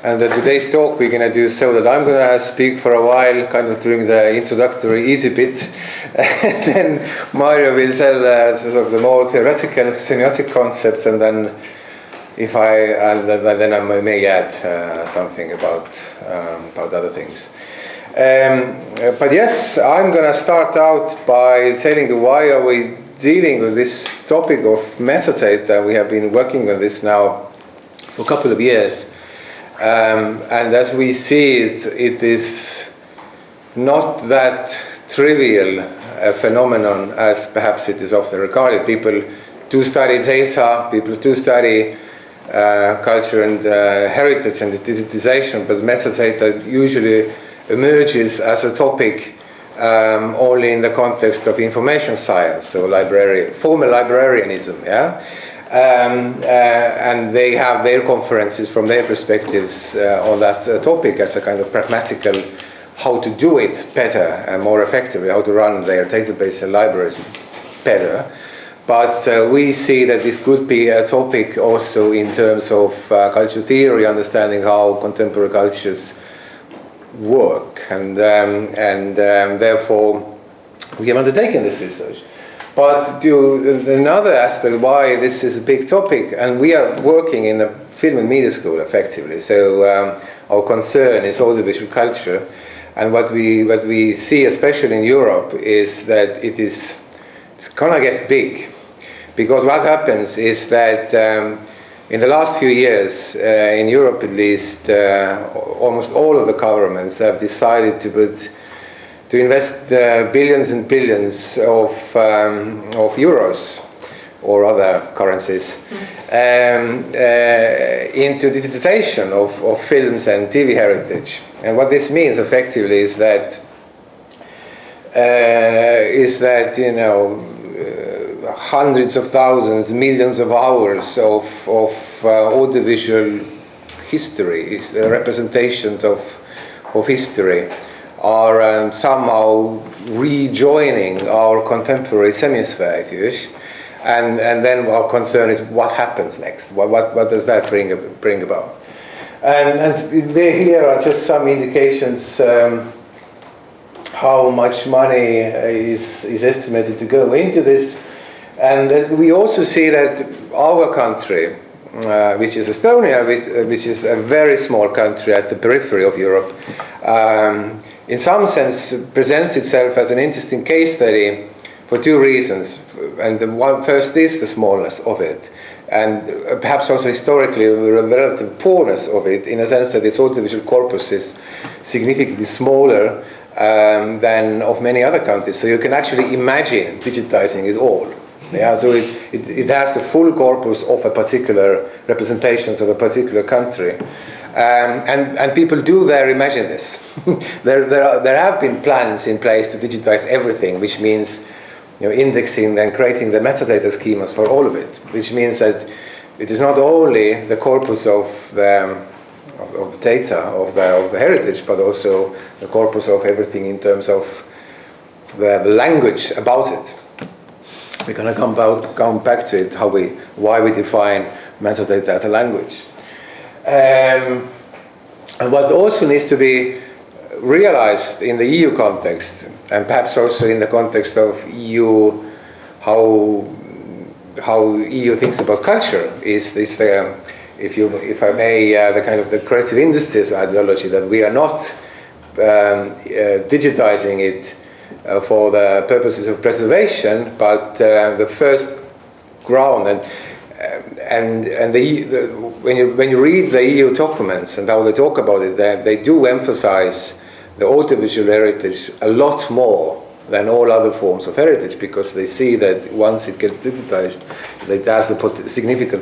And today's talk we're going to do so that I'm going to speak for a while, kind of during the introductory easy bit, and then Maarja will tell sort of the more theoretical semiotic concepts, and then then I may add something about other things. But yes, I'm going to start out by telling you why are we dealing with this topic of metadata. We have been working on this now for a couple of years. And as we see it, it is not that trivial a phenomenon as perhaps it is often regarded. People do study data, people do study culture and heritage and digitization, but metadata usually emerges as a topic only in the context of information science, or formal librarianism, yeah? And they have their conferences from their perspectives on that topic as a kind of pragmatical how to do it better and more effectively, how to run their database and libraries better. But we see that this could be a topic also in terms of culture theory, understanding how contemporary cultures work, and therefore we have undertaken this research. But another aspect why this is a big topic, and we are working in a film and media school effectively, so our concern is audiovisual culture, and what we see, especially in Europe, is that it's gonna get big, because what happens is that in the last few years, in Europe at least, almost all of the governments have decided to invest billions and billions of euros or other currencies into digitization of films and TV heritage. And what this means effectively is that hundreds of thousands, millions of hours of audiovisual history, representations of history, are somehow rejoining our contemporary semisphere, if you wish, and then our concern is what happens next. What does that bring about? And here are just some indications how much money is estimated to go into this. And we also see that our country, which is Estonia, which is a very small country at the periphery of Europe, in some sense presents itself as an interesting case study for two reasons. And first is the smallness of it, and perhaps also historically the relative poorness of it, in a sense that its audiovisual corpus is significantly smaller than of many other countries. So you can actually imagine digitizing it all. Yeah, so it has the full corpus of a particular representations of a particular country, and people do there imagine this. there have been plans in place to digitize everything, which means indexing and creating the metadata schemas for all of it, which means that it is not only the corpus of the data of the heritage, but also the corpus of everything in terms of the language about it. We're going to come back to it, why we define metadata as a language. And what also needs to be realized in the EU context, and perhaps also in the context of EU, how EU thinks about culture, is this, if I may, the kind of the creative industries ideology, that we are not digitizing it for the purposes of preservation, but the first ground, and when you read the EU documents and how they talk about it, they do emphasize the audiovisual heritage a lot more than all other forms of heritage, because they see that once it gets digitized, it has the significant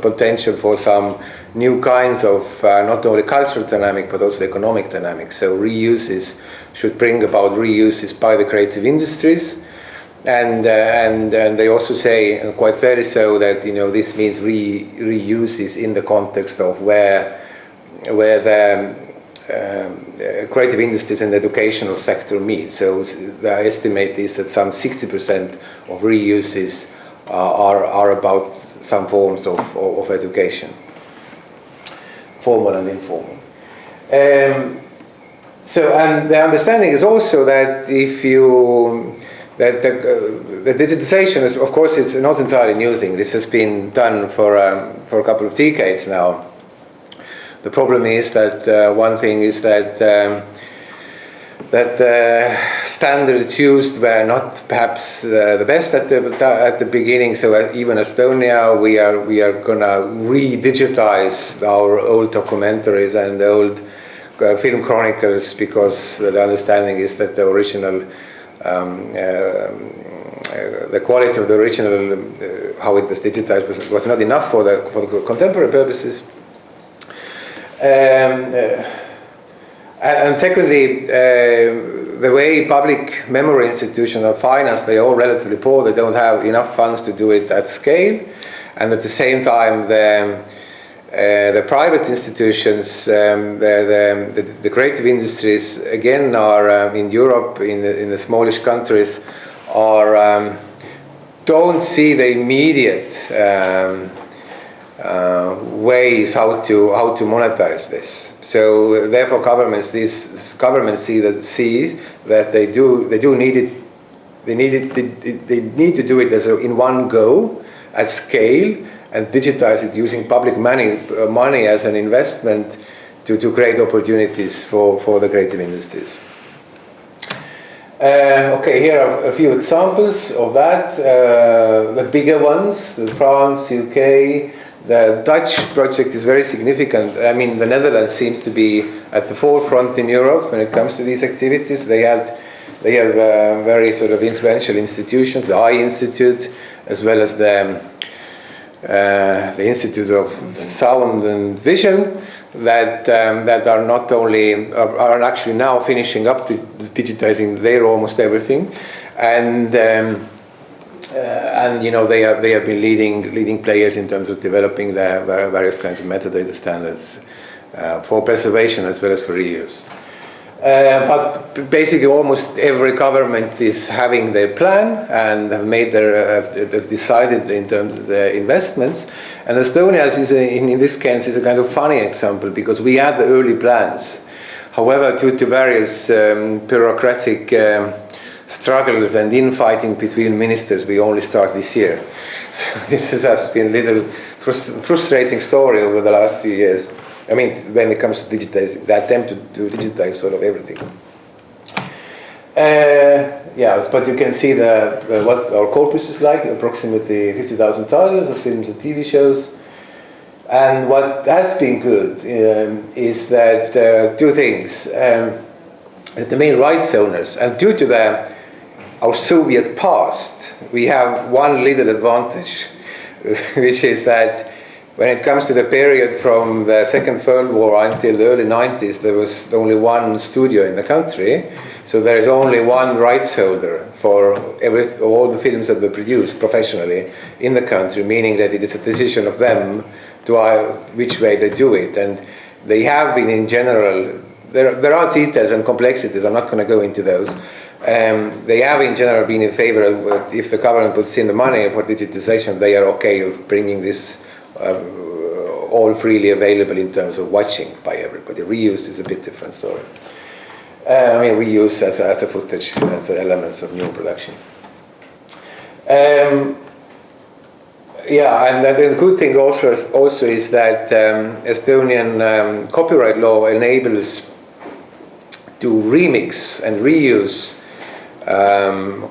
potential for some new kinds of not only cultural dynamic but also economic dynamics. So reuses should bring about reuses by the creative industries, and they also say, quite fairly so, that this means reuses in the context of where the creative industries and the educational sector meet. So the estimate is that some 60% of reuses are about some forms of education. formal and informal. So, and the understanding is also that that the digitization is, of course, it's not entirely new thing. This has been done for a couple of decades now. The problem is that one thing is that standards used were not perhaps the best at the beginning. So even Estonia, we are gonna re-digitize our old documentaries and the old film chronicles, because the understanding is that the original, the quality of the original, how it was digitized, was not enough for the contemporary purposes. And secondly, the way public memory institutions are financed, they are all relatively poor. They don't have enough funds to do it at scale, and at the same time, the private institutions, the creative industries, again, are in Europe, in the smallish countries, don't see the immediate ways how to monetize this. So therefore, governments see that they need it. They need to do it in one go at scale, and digitize it using public money as an investment to create opportunities for the creative industries. Okay, here are a few examples of that. The bigger ones, France, UK, the Dutch project is very significant. I mean, the Netherlands seems to be at the forefront in Europe when it comes to these activities. They have very sort of influential institutions, the Eye Institute, as well as the Institute of Sound and Vision, that are not only are actually now finishing up digitizing their almost everything, and you know, they have been leading players in terms of developing the various kinds of metadata standards for preservation as well as for reuse. But basically, almost every government is having their plan and have decided in terms of the investments. And Estonia is in this case is a kind of funny example, because we had the early plans. However, due to various bureaucratic struggles and infighting between ministers, we only start this year. So this has been a little frustrating story over the last few years. I mean, when it comes to digitizing, the attempt to digitize sort of everything. Yeah, but you can see what our corpus is like, approximately 50,000 titles of films and TV shows. And what has been good is that two things. That the main rights owners, and due to our Soviet past, we have one little advantage, which is that when it comes to the period from the Second World War until the early 90s, there was only one studio in the country. So there is only one rights holder for all the films that were produced professionally in the country, meaning that it is a decision of them which way they do it. And they have been, in general, there are details and complexities, I'm not going to go into those. They have in general been in favor of, if the government puts in the money for digitization, they are okay with bringing this all freely available in terms of watching by everybody. Reuse is a bit different story. I mean, reuse as a footage, as elements of new production. Yeah, and the good thing also is that Estonian copyright law enables to remix and reuse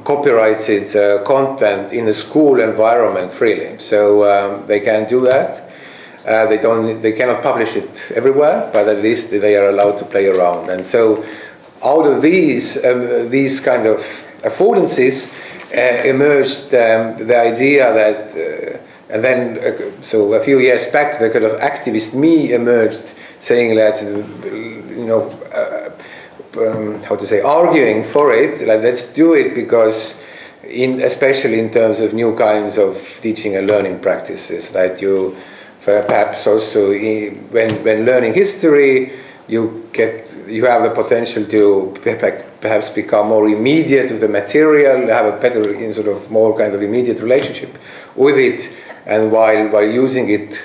copyrighted content in a school environment freely. So they can do that. They cannot publish it everywhere, but at least they are allowed to play around. And so out of these kind of affordances emerged the idea that, and then so a few years back, the kind of activist me emerged, saying that, you know, how to say, arguing for it, like, let's do it because, especially in terms of new kinds of teaching and learning practices, that you perhaps also, when learning history, you have the potential to perhaps become more immediate with the material, have a better, sort of more kind of immediate relationship with it, and while using it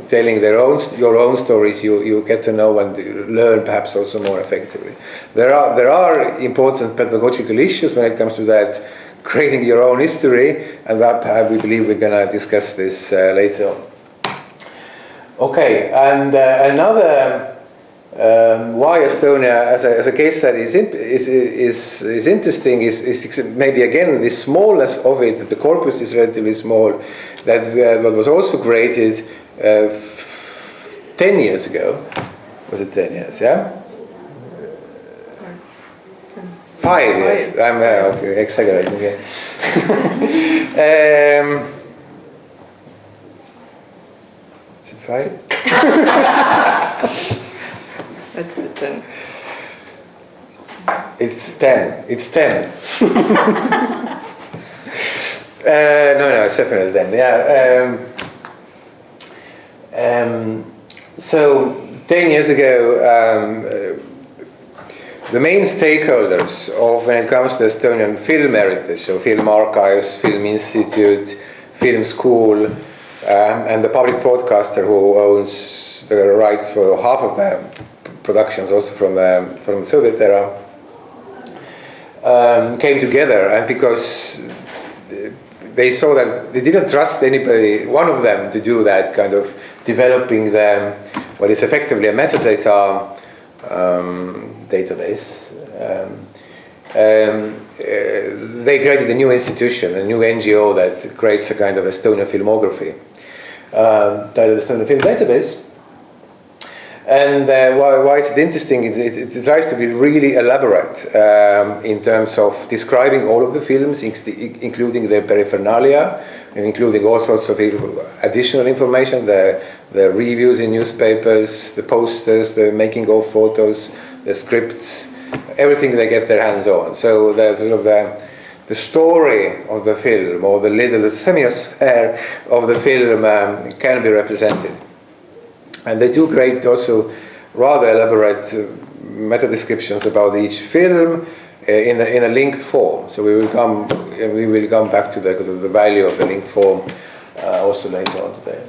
telling your own stories, you get to know and learn perhaps also more effectively. There are important pedagogical issues when it comes to that, creating your own history, and that we believe we're going to discuss this later on. Okay, and another why Estonia as a case study is interesting is maybe again the smallness of it, that the corpus is relatively small, that was also created 10 years ago. Was it 10 years, yeah? 5 years. I'm okay, exaggerating again. Is it 5? That's the 10. It's 10. It's 10. No, it's definitely 10. Yeah. So 10 years ago, the main stakeholders of when it comes to Estonian film heritage, so film archives, film institute, film school, and the public broadcaster who owns the rights for half of the productions, also from the Soviet era, came together, and because they saw that they didn't trust anybody, one of them, to do that kind of developing what is effectively a metadata database. They created a new institution, a new NGO that creates a kind of Estonian filmography, titled Estonian Film Database. And why is it interesting? It tries to be really elaborate in terms of describing all of the films, including the paraphernalia, and including all sorts of additional information, the reviews in newspapers, the posters, the making of photos, the scripts, everything they get their hands on. So the sort of the story of the film, or the little semiosphere of the film, can be represented. And they do create also rather elaborate meta descriptions about each film in a linked form. So we will come come back to the value of the linked form also later on today.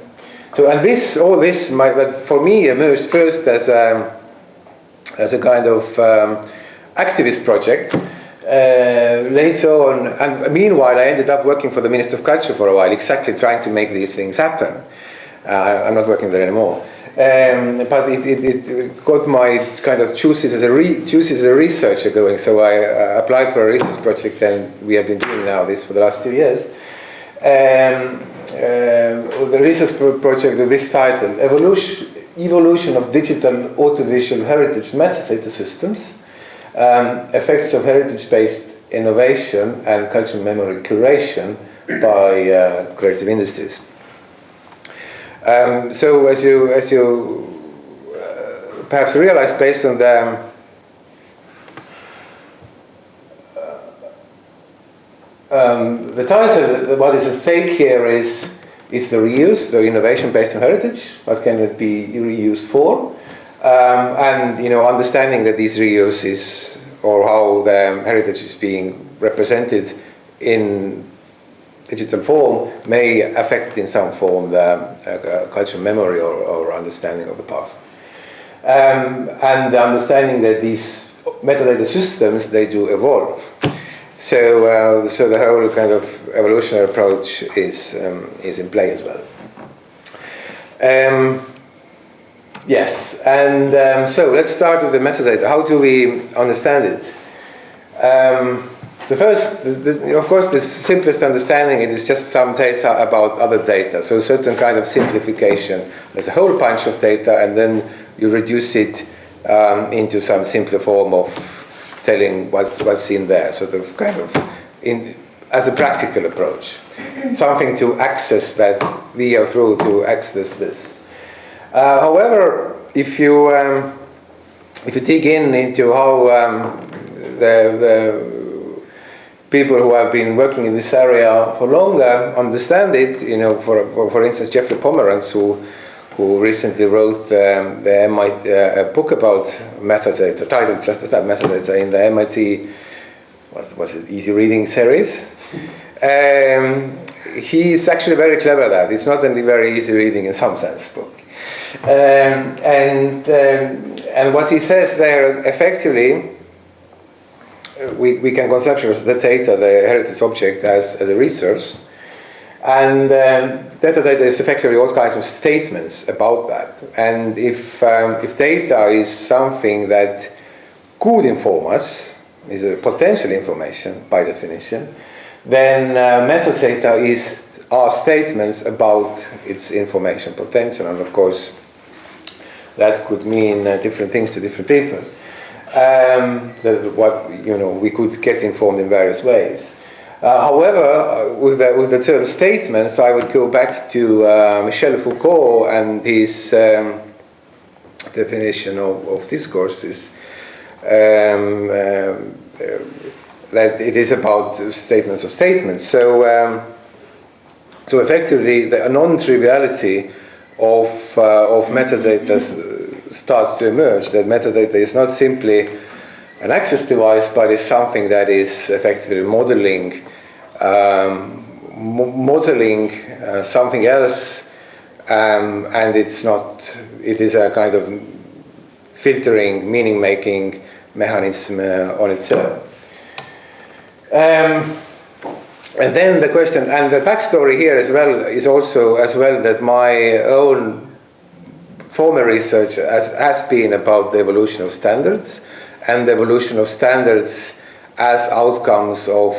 So and all this for me emerged first as a kind of activist project. Later on, and meanwhile I ended up working for the Ministry of Culture for a while, exactly trying to make these things happen. I'm not working there anymore. But it got my kind of juices as a researcher going. So I applied for a research project, and we have been doing now this for the last 2 years. The research project with this title: Evolution of Digital Audiovisual Heritage Metadata Systems, Effects of Heritage-Based Innovation and Cultural Memory Curation by Creative Industries. So as you perhaps realize, based on the title, what is at stake here is the reuse, the innovation based on heritage. What can it be reused for? And understanding that these reuses, or how the heritage is being represented in digital form, may affect in some form the cultural memory or understanding of the past. And the understanding that these metadata systems, they do evolve. So the whole kind of evolutionary approach is in play as well. Yes, and so let's start with the metadata. How do we understand it? Of course, the simplest understanding it is just some data about other data. So a certain kind of simplification. There's a whole bunch of data, and then you reduce it into some simpler form of telling what's in there. Sort of kind of as a practical approach, something to access that we are through to access this. However, if you dig into how the people who have been working in this area for longer understand it, for instance, Jeffrey Pomeranz, who recently wrote the MIT a book about metadata, titled just as that, metadata, in the MIT, was it Easy Reading series. He's actually very clever at that. It's not only very easy reading in some sense book. And what he says there, effectively, we can conceptualize the data, the heritage object, as a resource. And metadata is effectively all kinds of statements about that. And if data is something that could inform us, is a potential information by definition, then metadata are statements about its information potential. And of course, that could mean different things to different people. We could get informed in various ways. However, with the term statements, I would go back to Michel Foucault and his definition of discourses, that it is about statements of statements. So effectively, the non-triviality of metadata starts to emerge, that metadata is not simply an access device, but is something that is effectively modeling something else, and it is a kind of filtering, meaning-making mechanism on its own. And then the question, and the backstory here as well, is also that my own former research has been about the evolution of standards, and the evolution of standards as outcomes of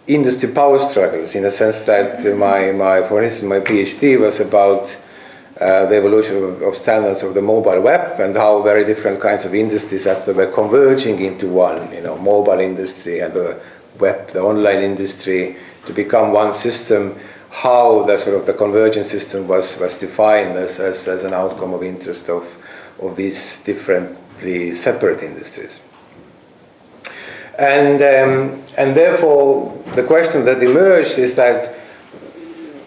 industry power struggles, in the sense that for instance, my PhD was about the evolution of standards of the mobile web, and how very different kinds of industries as they were converging into one, mobile industry and the web, the online industry, to become one system, how the convergent system was defined as an outcome of interest of these differently separate industries. And therefore, the question that emerged is that,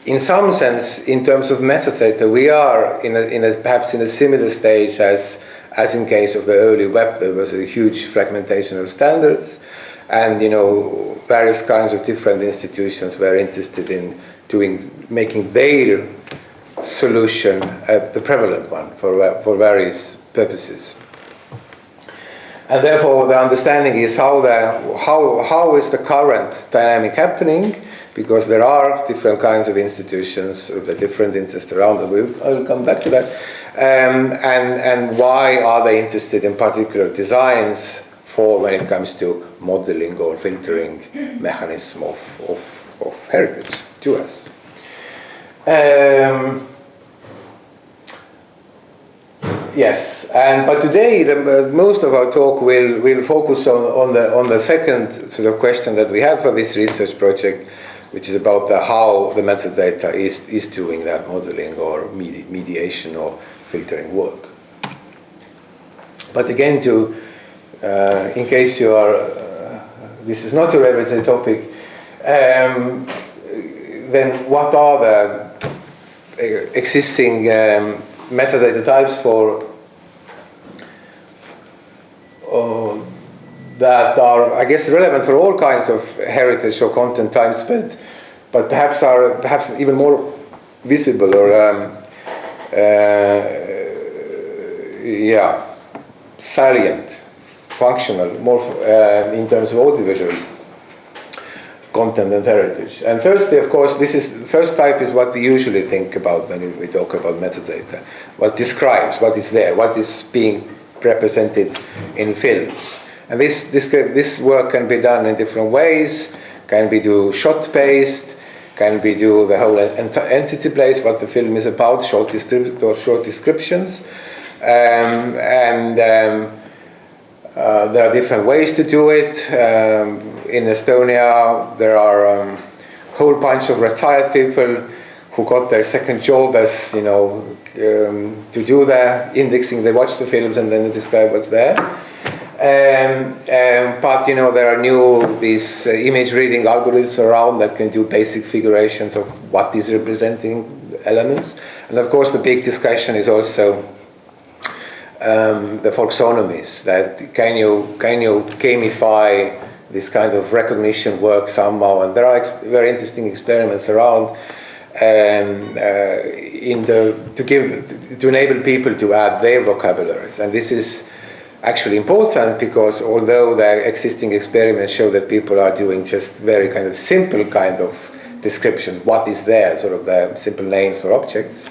in some sense, in terms of metadata, we are perhaps in a similar stage as in case of the early web. There was a huge fragmentation of standards, and various kinds of different institutions were interested in making their solution the prevalent one for various purposes. And therefore, the understanding is how is the current dynamic happening, because there are different kinds of institutions with a different interest around them. I will come back to that. And why are they interested in particular designs for when it comes to modeling or filtering mechanism of heritage to us. Yes, but today most of our talk will focus on the second sort of question that we have for this research project, which is about how the metadata is doing that modeling or mediation or filtering work. But again, in case you are, this is not a everyday topic, then what are the existing metadata types that are, I guess, relevant for all kinds of heritage or content types, but perhaps are even more visible or salient, functional, more in terms of audiovisual content and heritage. And firstly, of course, the first type is what we usually think about when we talk about metadata. What describes what is there, what is being represented in films. And this work can be done in different ways. Can be do shot-based, can be do the whole entity-based, what the film is about, short descriptions. There are different ways to do it. In Estonia, there are a whole bunch of retired people who got their second job as, to do the indexing. They watch the films and then they describe what's there. But there are these image reading algorithms around that can do basic figurations of what is representing elements. And of course, the big discussion is also the folksonomies, that can you gamify this kind of recognition work somehow. And there are very interesting experiments around to enable people to add their vocabularies. And this is actually important because although the existing experiments show that people are doing just very kind of simple kind of descriptions, what is there, sort of the simple names for objects,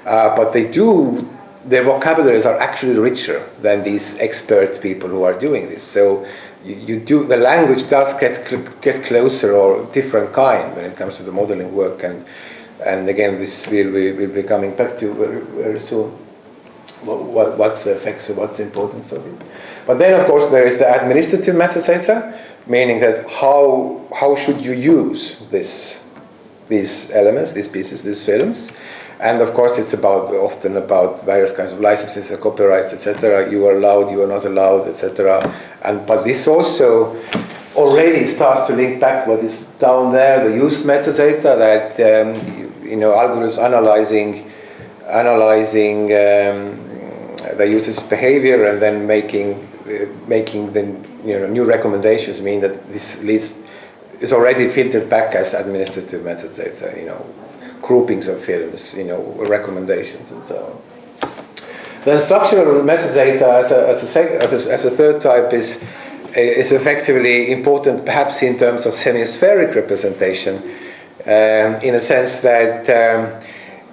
but their vocabularies are actually richer than these expert people who are doing this. So the language does get closer or different kind when it comes to the modeling work, and again this we'll be coming back to very, very soon. What's the effects of what's the importance of it? But then of course there is the administrative metadata, meaning that how should you use these elements, these pieces, these films. And of course, it's often about various kinds of licenses, copyrights, etc. You are allowed, you are not allowed, etc. But this also already starts to link back to what is down there, the use metadata, that algorithms analyzing the user's behavior and then making the new recommendations mean that this is already filtered back as administrative metadata. Groupings of films, recommendations and so on. Then structural metadata as a third type is effectively important, perhaps in terms of semispheric representation, in a sense that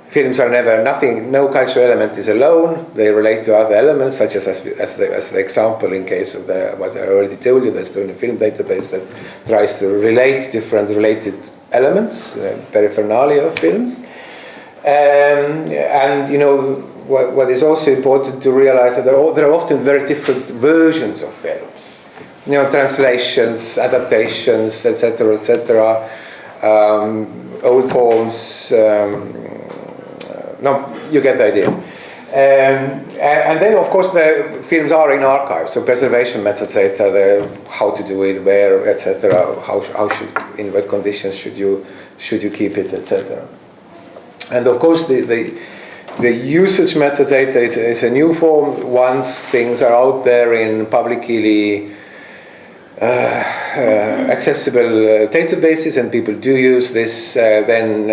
films are no cultural element is alone. They relate to other elements, such as the example in case of what I already told you, the Estonian film database that tries to relate different related elements, paraphernalia of films. What is also important to realize that there are often very different versions of films. Translations, adaptations, etc., etc. Old forms. You get the idea. And then, of course, the films are in archives, so preservation metadata, how to do it, where, etc. In what conditions should you keep it, etc. And of course, the usage metadata is a new form. Once things are out there in publicly accessible databases and people do use this, then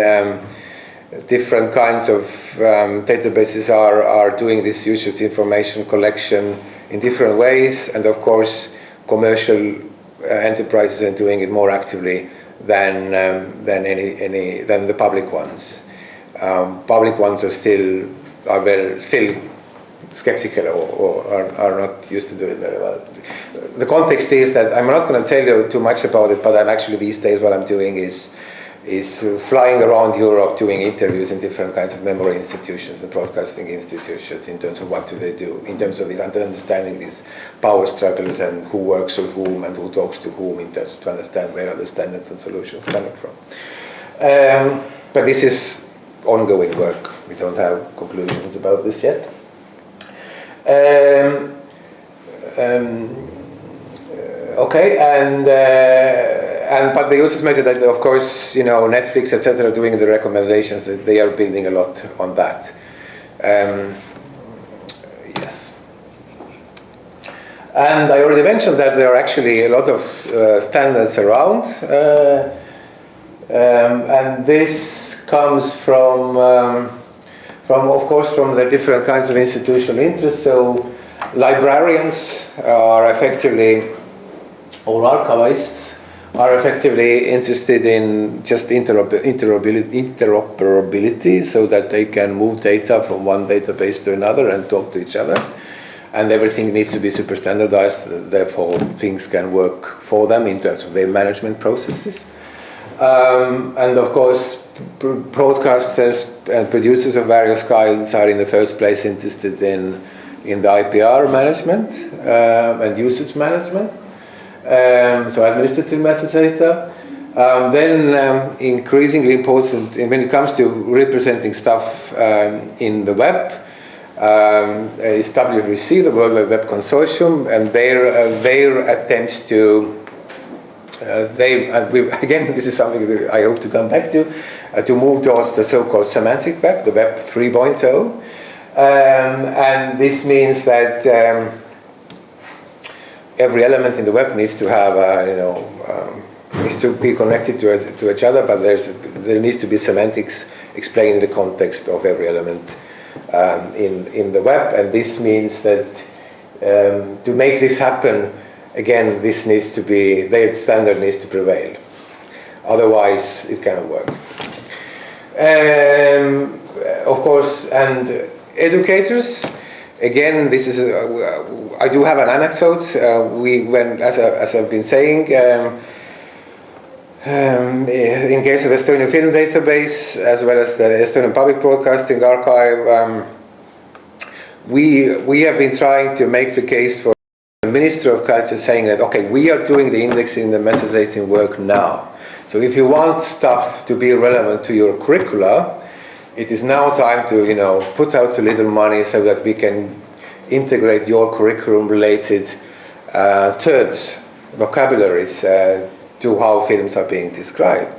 different kinds of databases are doing this usage information collection in different ways, and of course commercial enterprises are doing it more actively than the public ones. Public ones are still skeptical or are not used to do it very well. The context is that I'm not going to tell you too much about it, but I'm actually these days what I'm doing is flying around Europe doing interviews in different kinds of memory institutions and broadcasting institutions in terms of what do they do, in terms of understanding these power struggles and who works with whom and who talks to whom, in terms of to understand where are the standards and solutions coming from. But this is ongoing work. We don't have conclusions about this yet. But the users metadata, of course, Netflix, etc., doing the recommendations, that they are building a lot on that. Yes. And I already mentioned that there are actually a lot of standards around, and this comes from the different kinds of institutional interests. So librarians are effectively, or archivists are effectively interested in just interoperability, so that they can move data from one database to another and talk to each other. And everything needs to be super standardized, therefore things can work for them in terms of their management processes. And of course, broadcasters and producers of various kinds are in the first place interested in the IPR management and usage management. So administrative metadata. Then increasingly important when it comes to representing stuff in the web is WWC, the World Wide Web Consortium, and their attempts to again, this is something I hope to come back to move towards the so-called semantic web, the Web 3.0, and this means that every element in the web needs to have needs to be connected to each other, but there needs to be semantics explaining the context of every element in the web. And this means that to make this happen, again, this needs to be, their standard needs to prevail. Otherwise, it cannot work. Of course, and educators, again, this is, I do have an anecdote. As I've been saying, in case of Estonian Film Database, as well as the Estonian Public Broadcasting Archive, we have been trying to make the case for the Minister of Culture, saying that, okay, we are doing the indexing, the metadating work now. So if you want stuff to be relevant to your curricula, it is now time to, put out a little money so that we can integrate your curriculum-related terms, vocabularies, to how films are being described.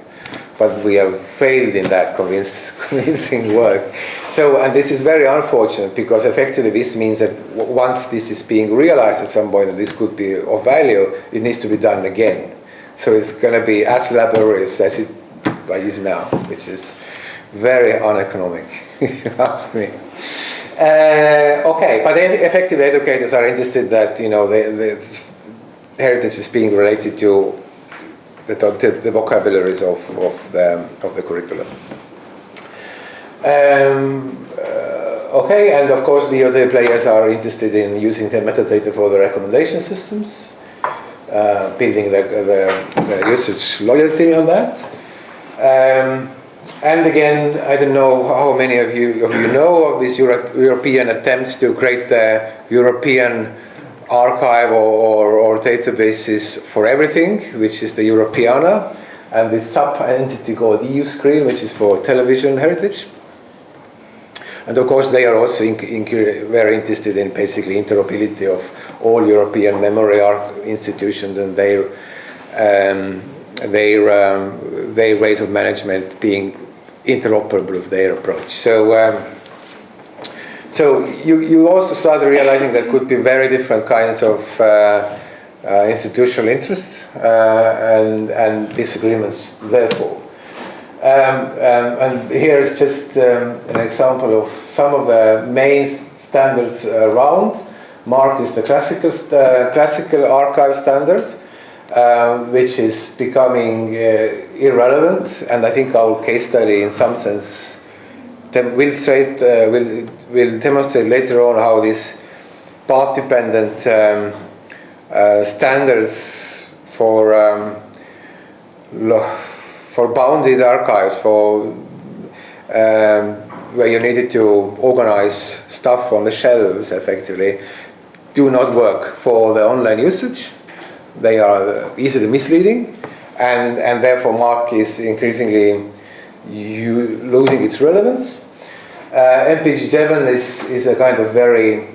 But we have failed in that convincing work. So, and this is very unfortunate, because effectively this means that once this is being realized at some point that this could be of value, it needs to be done again. So it's going to be as laborious as it is now, which is very uneconomic, if you ask me. Okay, but effective educators are interested that the heritage is being related to the vocabularies of the curriculum. Okay, and of course the other players are interested in using the metadata for the recommendation systems, building the usage loyalty on that. And again, I don't know how many of you know of these European attempts to create the European archive or databases for everything, which is the Europeana, and with sub-entity called EU Screen, which is for television heritage. And of course, they are also very interested in basically interoperability of all European memory institutions and their ways of management being interoperable with their approach. So you also start realizing that could be very different kinds of institutional interest and disagreements, therefore. And here is just an example of some of the main standards around. MARC is the classical archive standard, which is becoming irrelevant, and I think our case study in some sense will demonstrate later on how these path-dependent standards for bounded archives, where you needed to organize stuff on the shelves effectively, do not work for the online usage. They are easily misleading, and therefore MARC is increasingly losing its relevance. MPG7 is a kind of very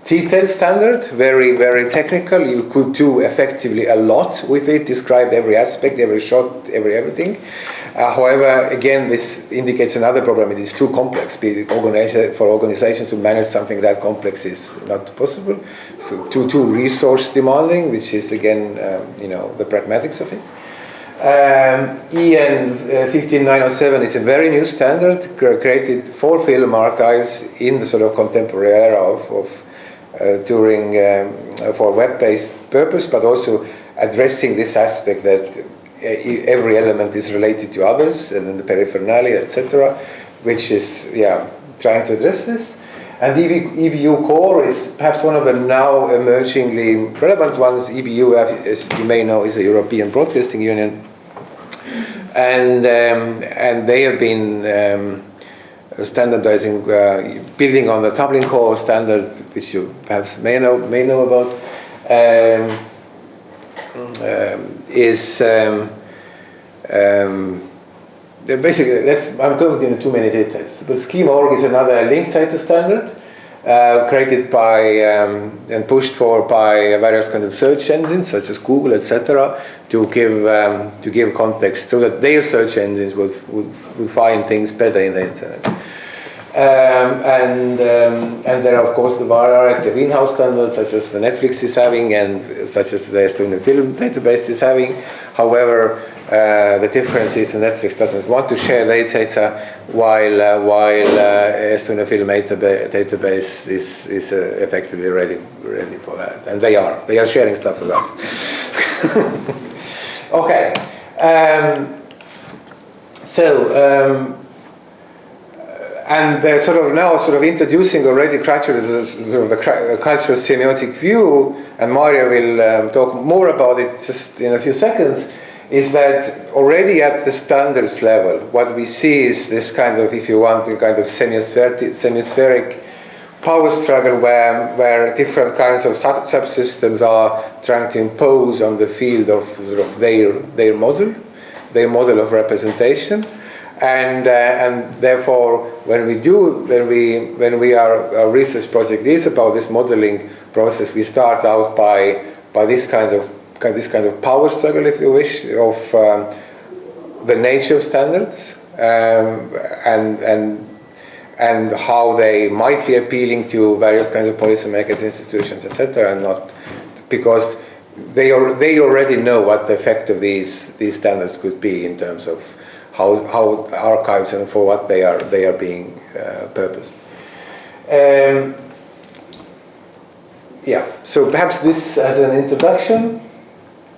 detailed standard, very, very technical. You could do effectively a lot with it, describe every aspect, every shot, everything. However, again, this indicates another problem. It is too complex. For organizations to manage something that complex is not possible. So too resource demanding, which is again, the pragmatics of it. EN 15907 is a very new standard created for film archives in the sort of contemporary era for web-based purpose, but also addressing this aspect that every element is related to others and the periphernalia, etc., which is trying to address this. And EBU core is perhaps one of the now emergingly relevant ones. EBU, as you may know, is a European Broadcasting Union, and they have been standardizing, building on the Dublin Core standard, which you perhaps may know about. Basically, I'm going into too many details, but Schema.org is another linked data standard created by and pushed for by various kinds of search engines such as Google, etc., to give context so that their search engines will find things better in the internet. And there are of course the variety of in-house standards such as the Netflix is having and such as the Estonian Film Database is having. However, the differences, and Netflix doesn't want to share their data, while Estonian film database is effectively ready for that, and they are sharing stuff with us. Okay, and they're sort of introducing already gradually the cultural semiotic view, and Maarja will talk more about it just in a few seconds. Is that already at the standards level, what we see is this kind of, if you want, a kind of semispheric power struggle where different kinds of subsystems are trying to impose on the field of their model of representation, and therefore our research project is about this modeling process, we start out by this kind of power struggle, if you wish, of the nature of standards, and how they might be appealing to various kinds of policymakers, institutions, etc., and not because they already know what the effect of these standards could be in terms of how archives and for what they are being purposed. So perhaps this as an introduction.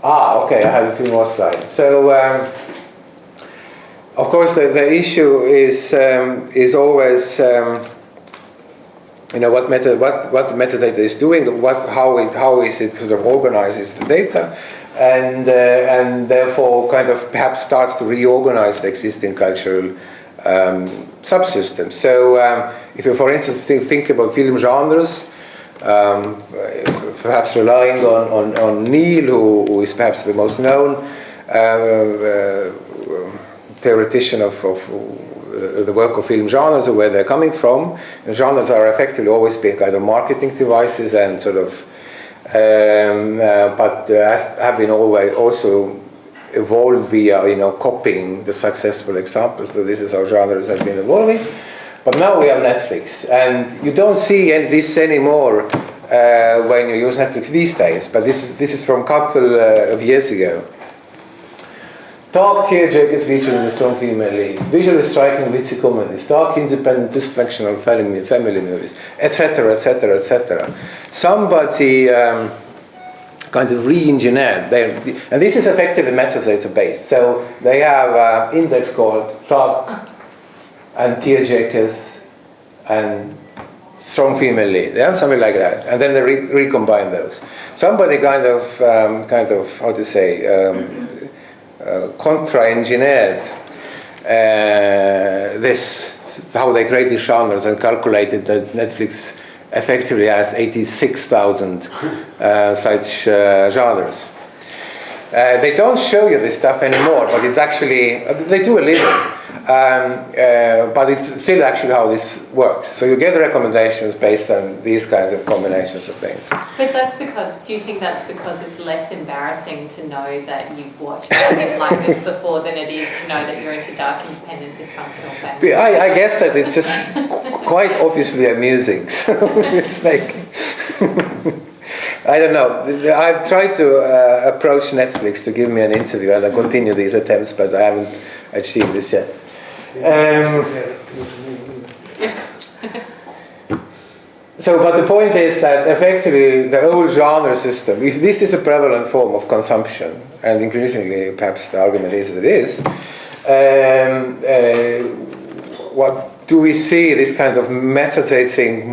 Okay, I have a few more slides. So, of course, the issue is always, what metadata is doing, how is it sort of organizes the data, and therefore kind of perhaps starts to reorganize the existing cultural subsystems. So, if you, for instance, think about film genres. Perhaps relying on Neil, who is perhaps the most known theoretician of the work of film genres, or where they're coming from. And genres are effectively always being kind of marketing devices and sort of, but have been always also evolved via copying the successful examples. So this is how genres have been evolving. But now we have Netflix, and you don't see this anymore when you use Netflix these days. But this is from a couple of years ago. Dark tearjerkers featured in the strong female lead, visually striking witty comedies, dark independent dysfunctional family movies, etc., etc., etc. Somebody kind of re-engineered, and this is effectively metadata based. So they have an index called dark and tearjerkers and strong female lead. They have something like that, and then they recombine those. Somebody kind of how to say contra-engineered this, how they create these genres, and calculated that Netflix effectively has 86,000 such genres. They don't show you this stuff anymore, but it's actually, they do a little. But it's still actually how this works. So you get recommendations based on these kinds of combinations of things. But do you think that's because it's less embarrassing to know that you've watched something like this before than it is to know that you're into dark, independent, dysfunctional families? I guess that it's just quite obviously amusing. So it's like, I don't know. I've tried to approach Netflix to give me an interview, and I continue these attempts, but I haven't achieved this yet. But the point is that effectively the old genre system, if this is a prevalent form of consumption, and increasingly perhaps the argument is that it is, what do we see? This kind of metadating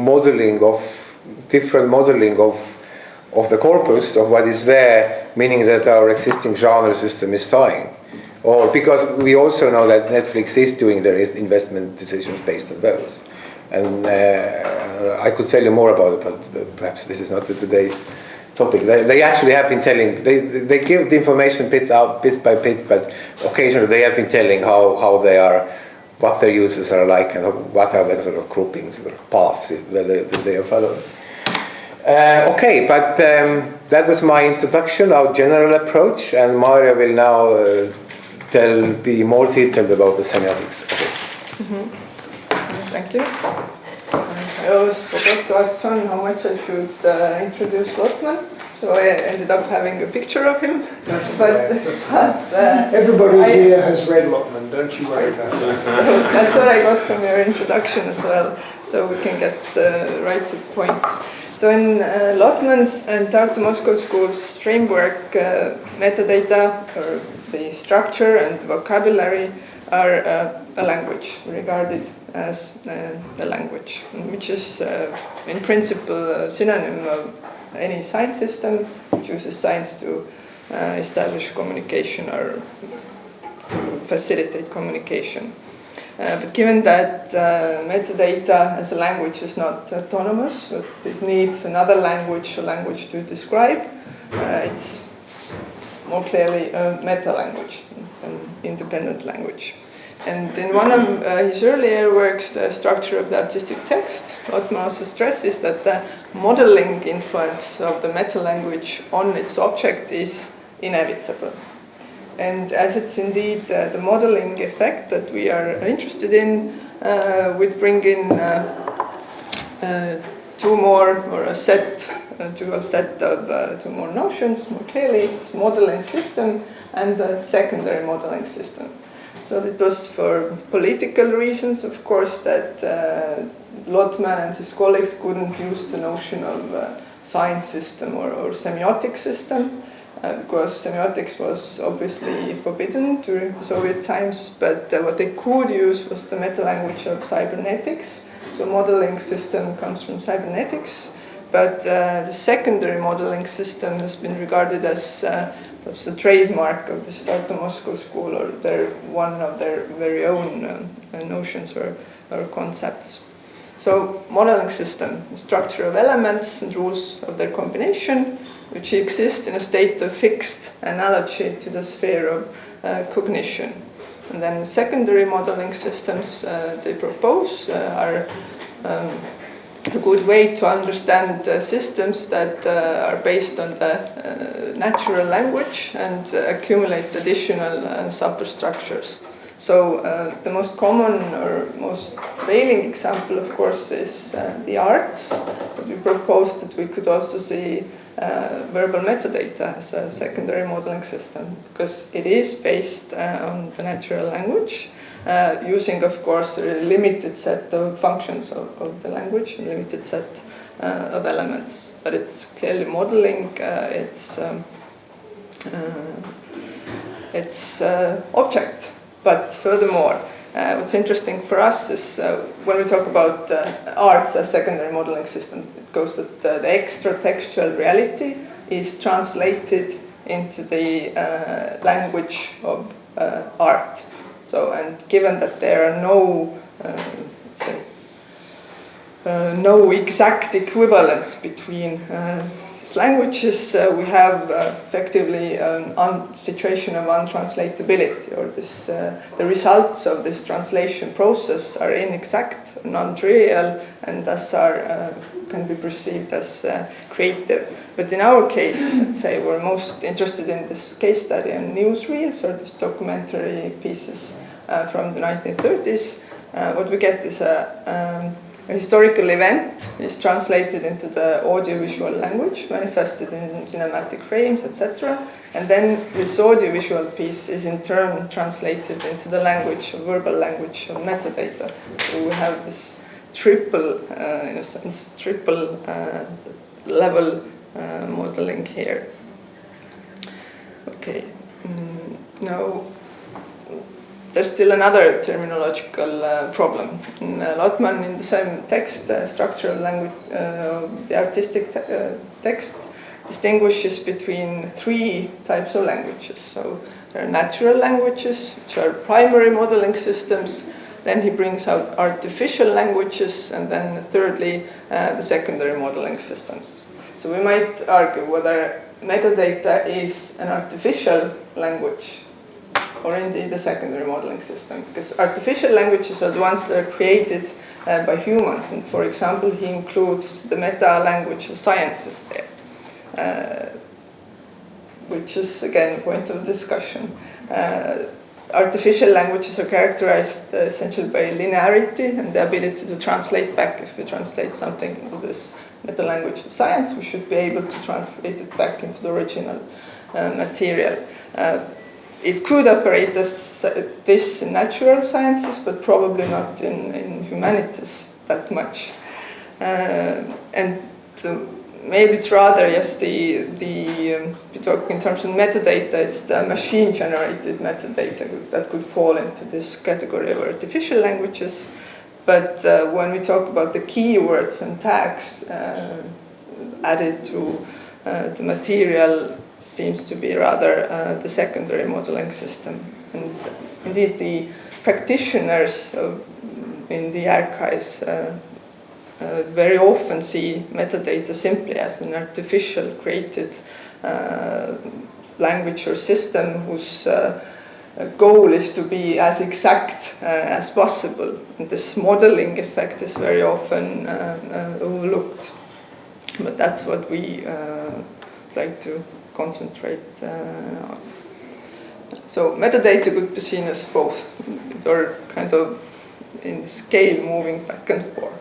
different modeling of the corpus of what is there, meaning that our existing genre system is dying. Or because we also know that Netflix is doing their investment decisions based on those. And I could tell you more about it, but perhaps this is not today's topic. They actually have been telling, they give the information bit by bit, but occasionally they have been telling how they are, what their users are like, and what are their sort of groupings, sort of paths that they are following. Okay, but that was my introduction, our general approch, and Maarja will now be more detailed about the semiotics of it. Mm-hmm. Thank you. I always forgot to ask John how much I should introduce Lotman. so I ended up having a picture of him. That's Everybody here has read Lotman, don't you worry about that. So that's what I got from your introduction as well, so we can get right to the point. So in Lotman's and Tartu Moscow School's framework, metadata, or the structure and vocabulary, are a language, regarded as a language, which is in principle a synonym of any science system which uses science to establish communication or to facilitate communication. But given that metadata as a language is not autonomous, but it needs another language, a language to describe, it's more clearly a meta-language, an independent language. And in one of his earlier works, The Structure of the Artistic Text, Lotman also stresses that the modeling influence of the meta-language on its object is inevitable. And as it's indeed the modeling effect that we are interested in, we'd bring in two more, or a set of two more notions. More clearly, it's modeling system and the secondary modeling system. So it was for political reasons, of course, that Lotman and his colleagues couldn't use the notion of science system or semiotic system, because semiotics was obviously forbidden during the Soviet times, but what they could use was the meta-language of cybernetics. So modeling system comes from cybernetics, but the secondary modeling system has been regarded as perhaps a trademark of the Tartu Moscow School, or one of their very own notions or concepts. So modeling system, the structure of elements and rules of their combination, which exist in a state of fixed analogy to the sphere of cognition. And then secondary modeling systems they propose are a good way to understand systems that are based on the natural language and accumulate additional superstructures. So the most common or most prevailing example, of course, is the arts. But we proposed that we could also see verbal metadata as a secondary modeling system, because it is based on the natural language, using, of course, a limited set of functions of the language, a limited set of elements. But it's clearly modeling its object. But furthermore, what's interesting for us is when we talk about arts as secondary modeling system, it goes that the extra-textual reality is translated into the language of art. So, and given that there are no, no exact equivalence between these languages, we have effectively a situation of untranslatability, or this, the results of this translation process are inexact, non-trivial, and thus are, can be perceived as creative. But in our case, let's say we're most interested in this case study on newsreels, or these documentary pieces from the 1930s. What we get is a historical event is translated into the audiovisual language, manifested in cinematic frames, etc. And then this audiovisual piece is in turn translated into the language, verbal language of metadata. So we have this triple, in a sense, triple level modeling here. Okay, now there's still another terminological problem. Lotman, in the same text, structural language, the artistic text, distinguishes between three types of languages. So there are natural languages, which are primary modeling systems. Then he brings out artificial languages, and then thirdly, the secondary modeling systems. So we might argue whether metadata is an artificial language or indeed a secondary modeling system, because artificial languages are the ones that are created by humans, and for example he includes the meta-language of sciences there, which is again a point of discussion. Artificial languages are characterized essentially by linearity and the ability to translate back. If we translate something into this metalanguage of science, we should be able to translate it back into the original material. It could operate as this in natural sciences, but probably not in humanities that much. Maybe it's rather, yes, we talk in terms of metadata, it's the machine-generated metadata that could fall into this category of artificial languages. But when we talk about the keywords and tags added to the material, seems to be rather the secondary modeling system. And indeed, the practitioners in the archives very often see metadata simply as an artificial created language or system whose goal is to be as exact as possible. And this modeling effect is very often overlooked. But that's what we like to concentrate on. So metadata could be seen as both, or kind of in the scale moving back and forth.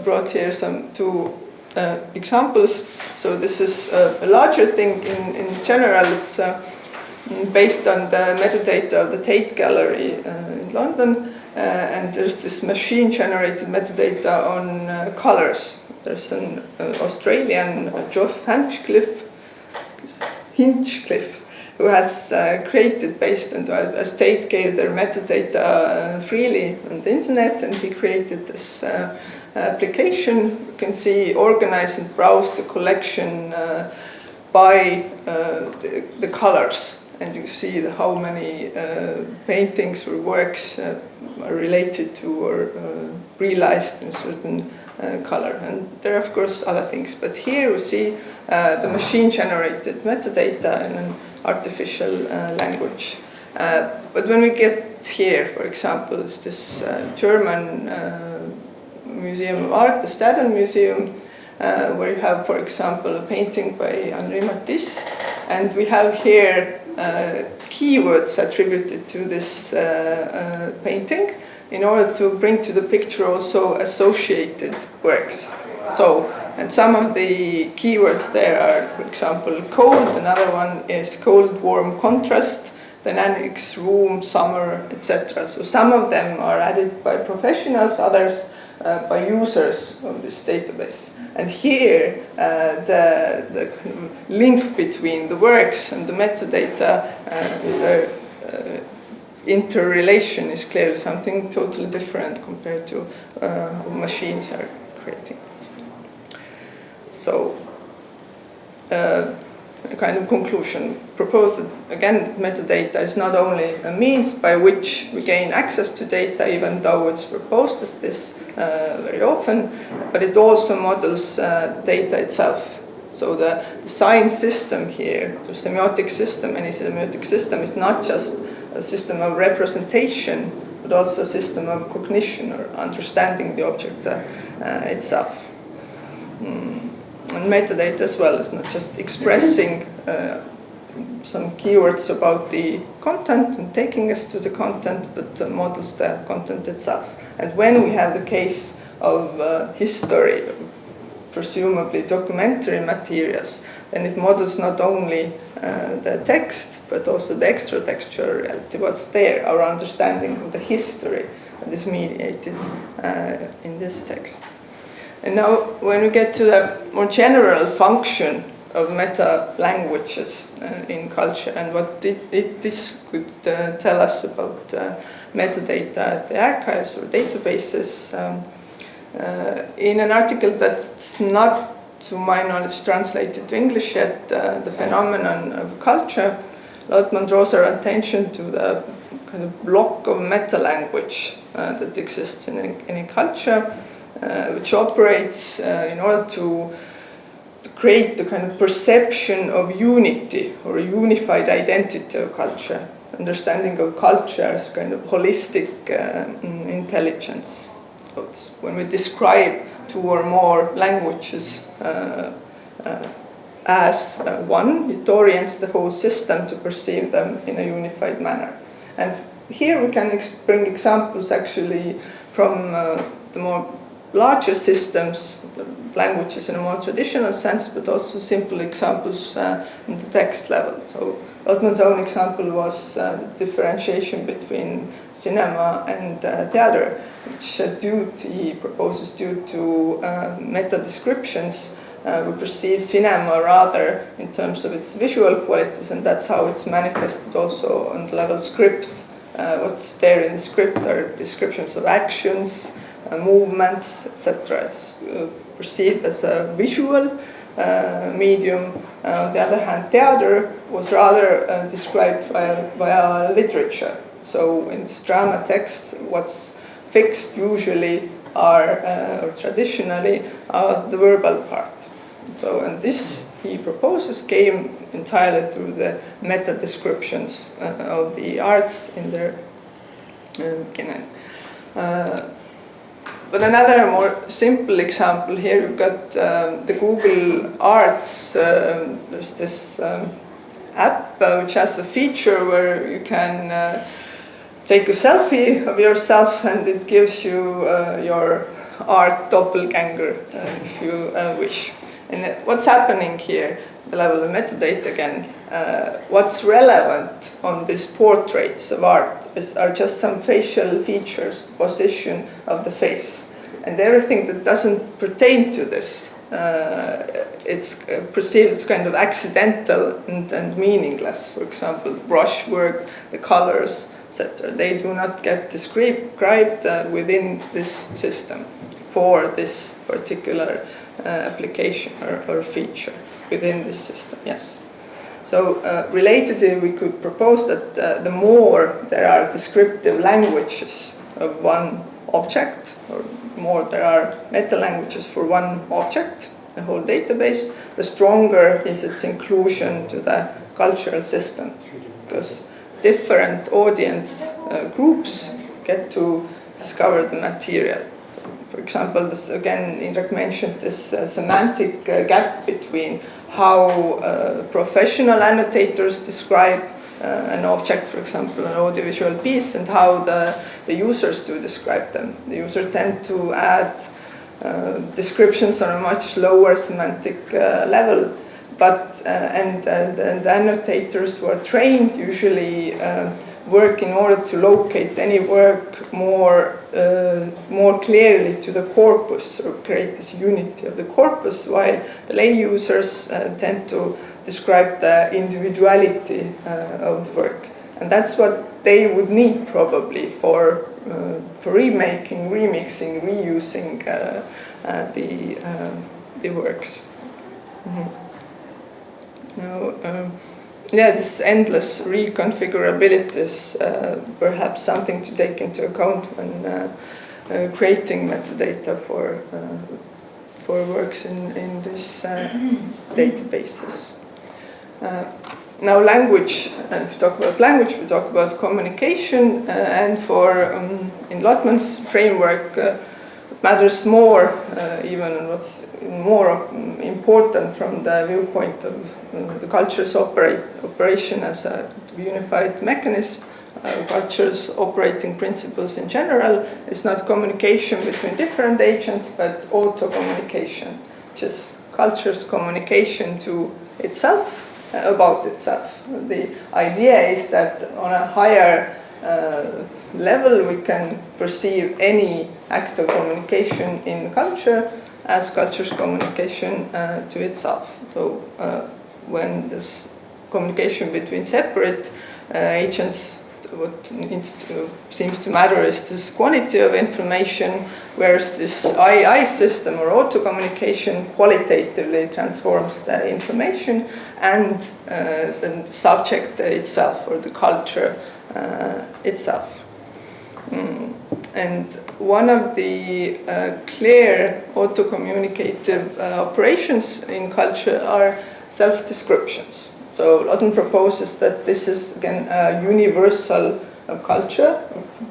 Brought here two examples. So this is a larger thing. In general, it's based on the metadata of the Tate Gallery in London, and there's this machine-generated metadata on colors. There's an Australian, Geoff Hinchcliffe, who has created, based on as Tate gave their metadata freely on the internet, and he created this application. You can see, organize and browse the collection by the colors, and you see how many paintings or works are related to or realized in a certain color. And there are of course other things, but here we see the machine-generated metadata in an artificial language. But when we get here, for example, is this German Museum of Art, the Staden Museum, where you have, for example, a painting by Henri Matisse, and we have here keywords attributed to this painting in order to bring to the picture also associated works. So, and some of the keywords there are, for example, cold, another one is cold, warm, contrast, dynamics, room, summer, etc. So some of them are added by professionals, others by users of this database. And here, the kind of link between the works and the metadata, the interrelation is clearly something totally different compared to what machines are creating. So, a kind of conclusion proposed that, again, metadata is not only a means by which we gain access to data, even though it's proposed as this very often, but it also models the data itself. So the science system here, the semiotic system, any semiotic system, is not just a system of representation, but also a system of cognition or understanding the object itself. And metadata as well is not just expressing some keywords about the content and taking us to the content, but models the content itself. And when we have the case of history, presumably documentary materials, then it models not only the text, but also the extra-textual reality, what's there, our understanding of the history that is mediated in this text. And now, when we get to the more general function of meta-languages in culture and what this could tell us about metadata at the archives or databases, in an article that's not, to my knowledge, translated to English yet, the phenomenon of culture, Lautman draws our attention to the kind of block of meta-language that exists in any culture, which operates in order to create the kind of perception of unity or a unified identity of culture, understanding of culture as kind of holistic intelligence. So it's when we describe two or more languages as one, it orients the whole system to perceive them in a unified manner. And here we can bring examples actually from the more larger systems, the languages in a more traditional sense, but also simple examples in the text level. So Lotman's own example was differentiation between cinema and theater, which he proposes due to meta descriptions. We perceive cinema rather in terms of its visual qualities, and that's how it's manifested also on the level script. What's there in the script are descriptions of actions, movements, etc. It's perceived as a visual medium. On the other hand, theater was rather described via literature. So in this drama text, what's fixed usually or traditionally are the verbal part. So, and this, he proposes, came entirely through the meta descriptions of the arts in their beginning. But another more simple example here, you've got the Google Arts. There's this app which has a feature where you can take a selfie of yourself, and it gives you your art doppelganger if you wish. And what's happening here, the level of metadata again, what's relevant on these portraits of art are just some facial features, position of the face. And everything that doesn't pertain to this, it's perceived as kind of accidental and meaningless. For example, the brushwork, the colors, etc. They do not get described within this system for this particular application or feature within this system, yes. So relatedly, we could propose that the more there are descriptive languages of one object, or more there are meta-languages for one object, the whole database, the stronger is its inclusion to the cultural system, because different audience groups get to discover the material. For example, this, again, Indrek mentioned this semantic gap between how professional annotators describe an object, for example, an audiovisual piece, and how the users do describe them. The users tend to add descriptions on a much lower semantic level, but and the annotators who are trained usually work in order to locate any work more clearly to the corpus, or create this unity of the corpus, while the lay users tend to describe the individuality of the work. And that's what they would need probably for remaking, remixing, reusing the works. Mm-hmm. Now, yeah, this endless reconfigurability is perhaps something to take into account when creating metadata for works in these databases. Now, language. If we talk about language, we talk about communication, and for in Lotman's framework, it matters more, even what's more important from the viewpoint of the culture's operation as a unified mechanism. Culture's operating principles in general is not communication between different agents, but auto-communication, which is culture's communication to itself, about itself. The idea is that on a higher level we can perceive any act of communication in culture as culture's communication to itself. So when this communication between separate agents, what seems to matter is this quantity of information, whereas this AI system or auto-communication qualitatively transforms the information and the subject itself, or the culture itself. And one of the clear auto-communicative operations in culture are self-descriptions. So Lotman proposes that this is, again, a universal culture,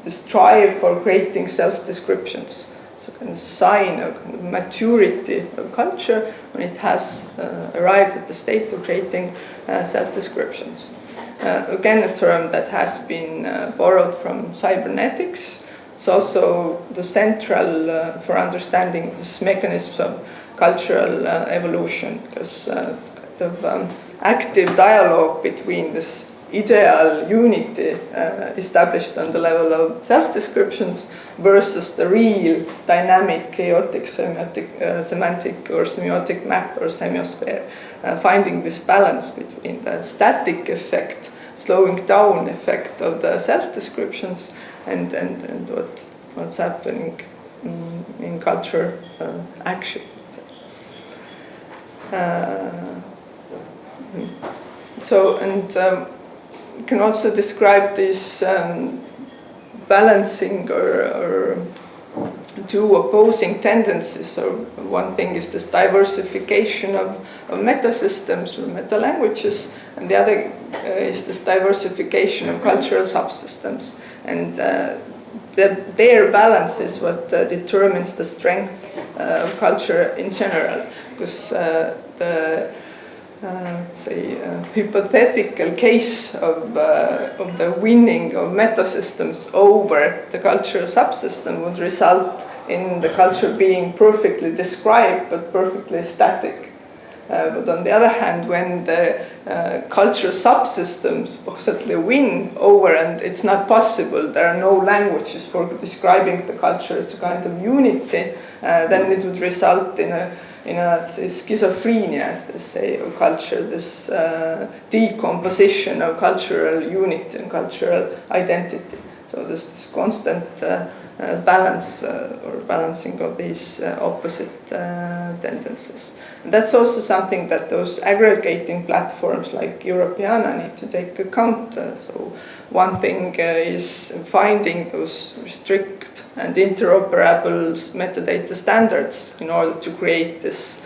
this drive for creating self-descriptions. It's a kind of sign of kind of maturity of culture when it has arrived at the state of creating self-descriptions. Again, a term that has been borrowed from cybernetics. it's also the central for understanding this mechanisms of cultural evolution, because it's kind of active dialogue between this ideal unity established on the level of self-descriptions versus the real dynamic, chaotic, semiotic, semantic or semiotic map or semiosphere, finding this balance between the static effect, slowing down effect of the self-descriptions and what's happening in culture action. So, and you can also describe this balancing or two opposing tendencies. So one thing is this diversification of metasystems or metalanguages, and the other is this diversification of cultural subsystems. And their balance is what determines the strength of culture in general, because the let's say, hypothetical case of the winning of metasystems over the cultural subsystem would result in the culture being perfectly described but perfectly static. But on the other hand, when the cultural subsystems supposedly win over and it's not possible, there are no languages for describing the culture as a kind of unity, then it would result in a schizophrenia, as they say, of culture, this decomposition of cultural unity and cultural identity. So there's this constant balance or balancing of these opposite tendencies. And that's also something that those aggregating platforms like Europeana need to take account. So one thing is finding those strict and interoperable metadata standards in order to create this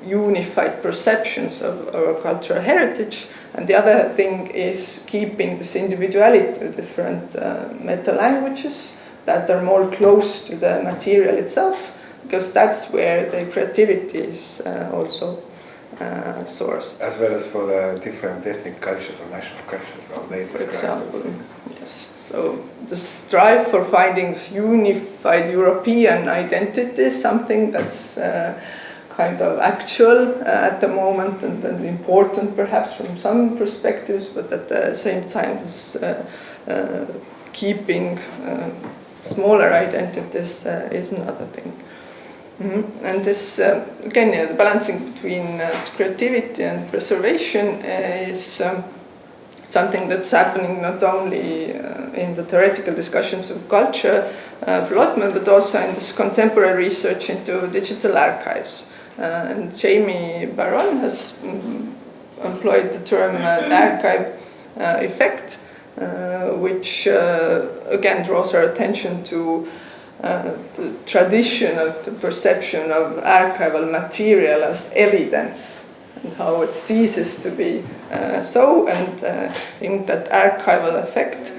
unified perceptions of our cultural heritage. And the other thing is keeping this individuality of different meta-languages that are more close to the material itself, because that's where the creativity is also sourced. As well as for the different ethnic cultures or national cultures, how they describe those example, things. yes. So the strive for finding this unified European identity is something that's kind of actual at the moment and important perhaps from some perspectives, but at the same time is keeping smaller identities is another thing. Mm-hmm. And this, again, the balancing between creativity and preservation is something that's happening not only in the theoretical discussions of culture development, but also in this contemporary research into digital archives. And Jamie Baron has employed the term archive effect, which again draws our attention to the tradition of the perception of archival material as evidence and how it ceases to be so, and in that archival effect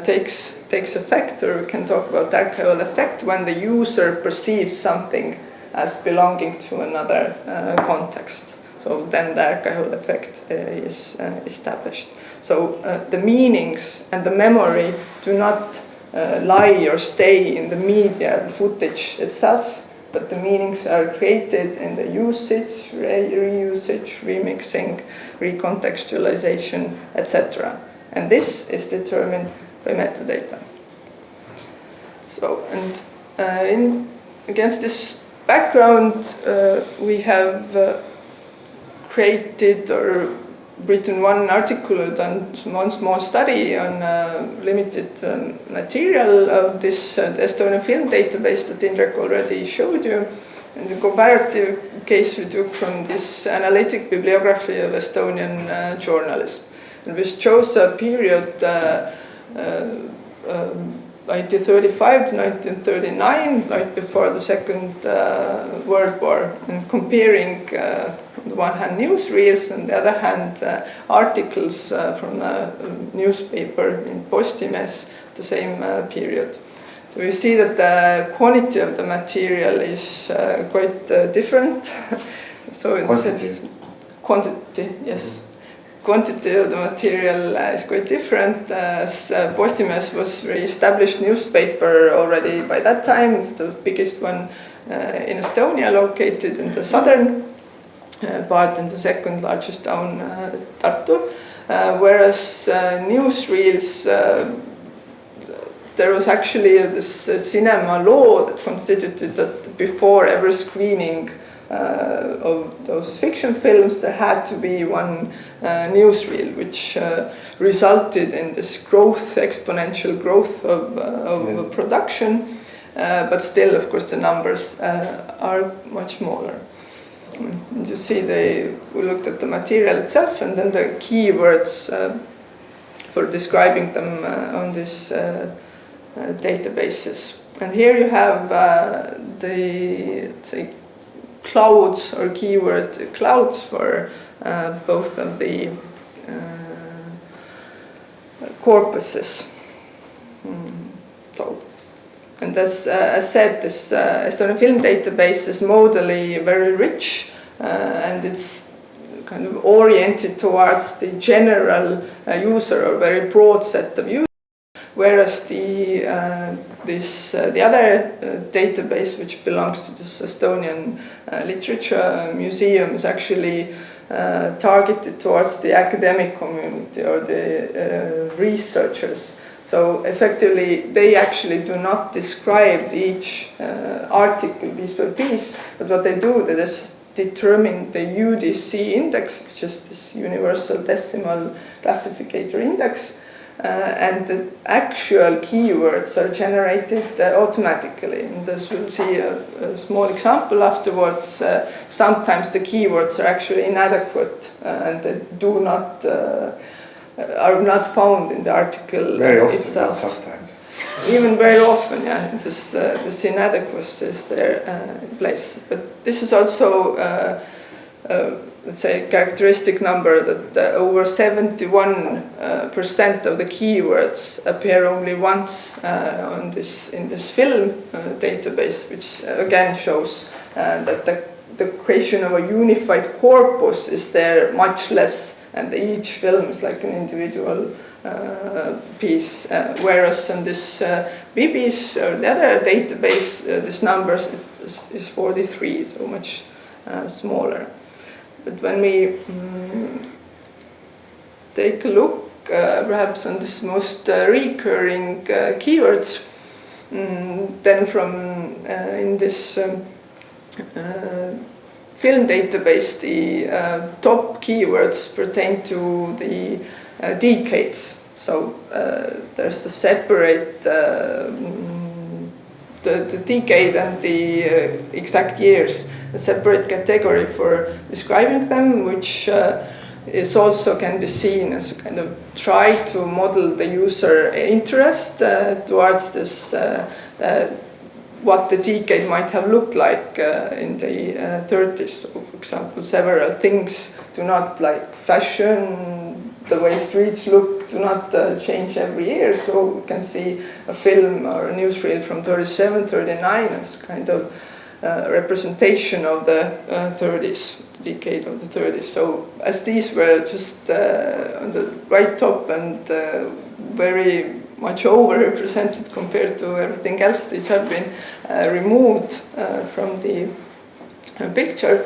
takes effect, or we can talk about archival effect when the user perceives something as belonging to another context. So then the archival effect is established. So the meanings and the memory do not lie or stay in the media, the footage itself, but the meanings are created in the usage, reusage, remixing, recontextualization, etc. And this is determined by metadata. So, and against this background, we have created or written one article, done one small study on limited material of this Estonian film database that Indrek already showed you. And the comparative case we took from this analytic bibliography of Estonian journalists. And we chose a period 1935 to 1939, right before the Second World War, and comparing on the one hand newsreels, and the other hand articles from a newspaper in Postimees, the same period. So you see that the quality of the material is quite different. So it's quantity, yes. quantity of the material is quite different. Postimees was a re-established newspaper already by that time. It's the biggest one in Estonia, located in the southern part, in the second largest town, Tartu. Whereas newsreels, there was actually this cinema law that constituted that before every screening of those fiction films, there had to be one newsreel, which resulted in this growth, exponential growth of production. But still, of course, the numbers are much smaller. And you see, we looked at the material itself and then the keywords for describing them on these databases. And here you have the, say, clouds or keyword clouds for both of the corpuses. So, and as I said, this Estonian film database is modally very rich, and it's kind of oriented towards the general user, or very broad set of users. Whereas the other database, which belongs to this Estonian Literature Museum, is actually targeted towards the academic community or the researchers. So effectively, they actually do not describe each article piece by piece, but what they do, they just determine the UDC index, which is this Universal Decimal Classificator Index, and the actual keywords are generated automatically. And as we'll see a small example afterwards, sometimes the keywords are actually inadequate and they do not are not found in the article very often, itself. sometimes. Even very often, yeah, this inadequacy is there in place. But this is also, let's say, a characteristic number that over 71% of the keywords appear only once in this film database, which again shows that the creation of a unified corpus is there much less, and each film is like an individual piece, whereas in this BBS or the other database, this number is 43, so much smaller. But when we take a look perhaps on this most recurring keywords, then from in this film database, the top keywords pertain to the decades. So there's the separate, the decade and the exact years, a separate category for describing them, which is also can be seen as a kind of try to model the user interest towards this, what the decade might have looked like in the 30s. So, for example, several things do not, like fashion, the way streets look, do not change every year. So we can see a film or a newsreel from 37, 39 as kind of representation of the 30s, decade of the 30s. So as these were just on the right top and very much overrepresented compared to everything else, these have been removed from the picture.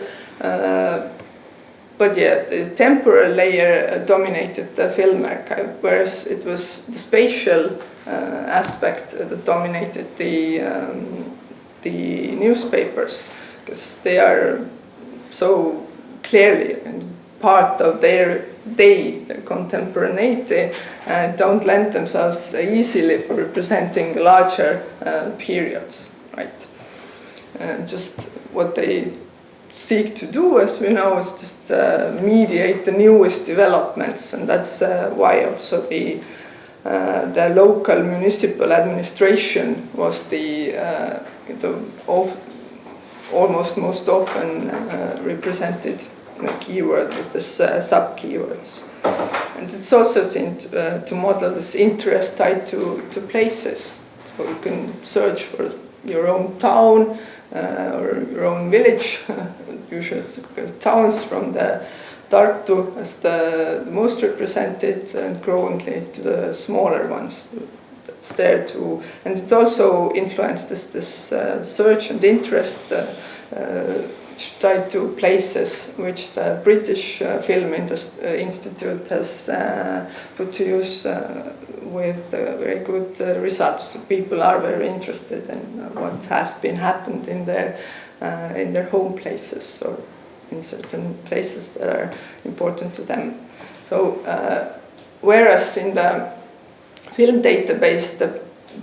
But yeah, the temporal layer dominated the film archive, whereas it was the spatial aspect that dominated the newspapers, because they are so clearly part of their day, their contemporaneity, don't lend themselves easily for representing larger periods, right? Just what they seek to do, as we know, is just mediate the newest developments, and that's why also the local municipal administration was the almost most often represented keyword with the sub-keywords. And it's also seen to model this interest tied to places. So you can search for your own town or your own village, usually towns from the Tartu as the most represented, and growingly to the smaller ones. That's there too, and it also influenced this search and interest tied to places which the British Film Institute has put to use with very good results. People are very interested in what has been happened in their home places or in certain places that are important to them. So, whereas in the film database, the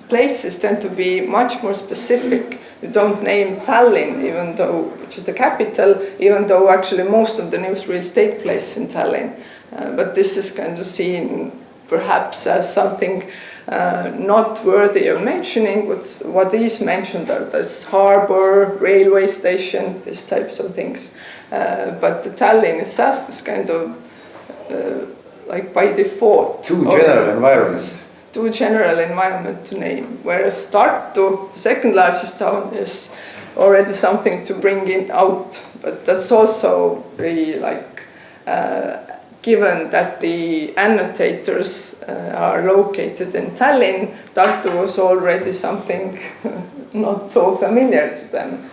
places tend to be much more specific. You don't name Tallinn, even though, which is the capital, even though actually most of the newsreels take place in Tallinn. But this is kind of seen perhaps as something not worthy of mentioning. What is mentioned are this harbor, railway station, these types of things. But the Tallinn itself is kind of like by default. Too general environments. Too general environment to name. Whereas Tartu, the second largest town, is already something to bring it out. But that's also really like, given that the annotators are located in Tallinn, Tartu was already something not so familiar to them,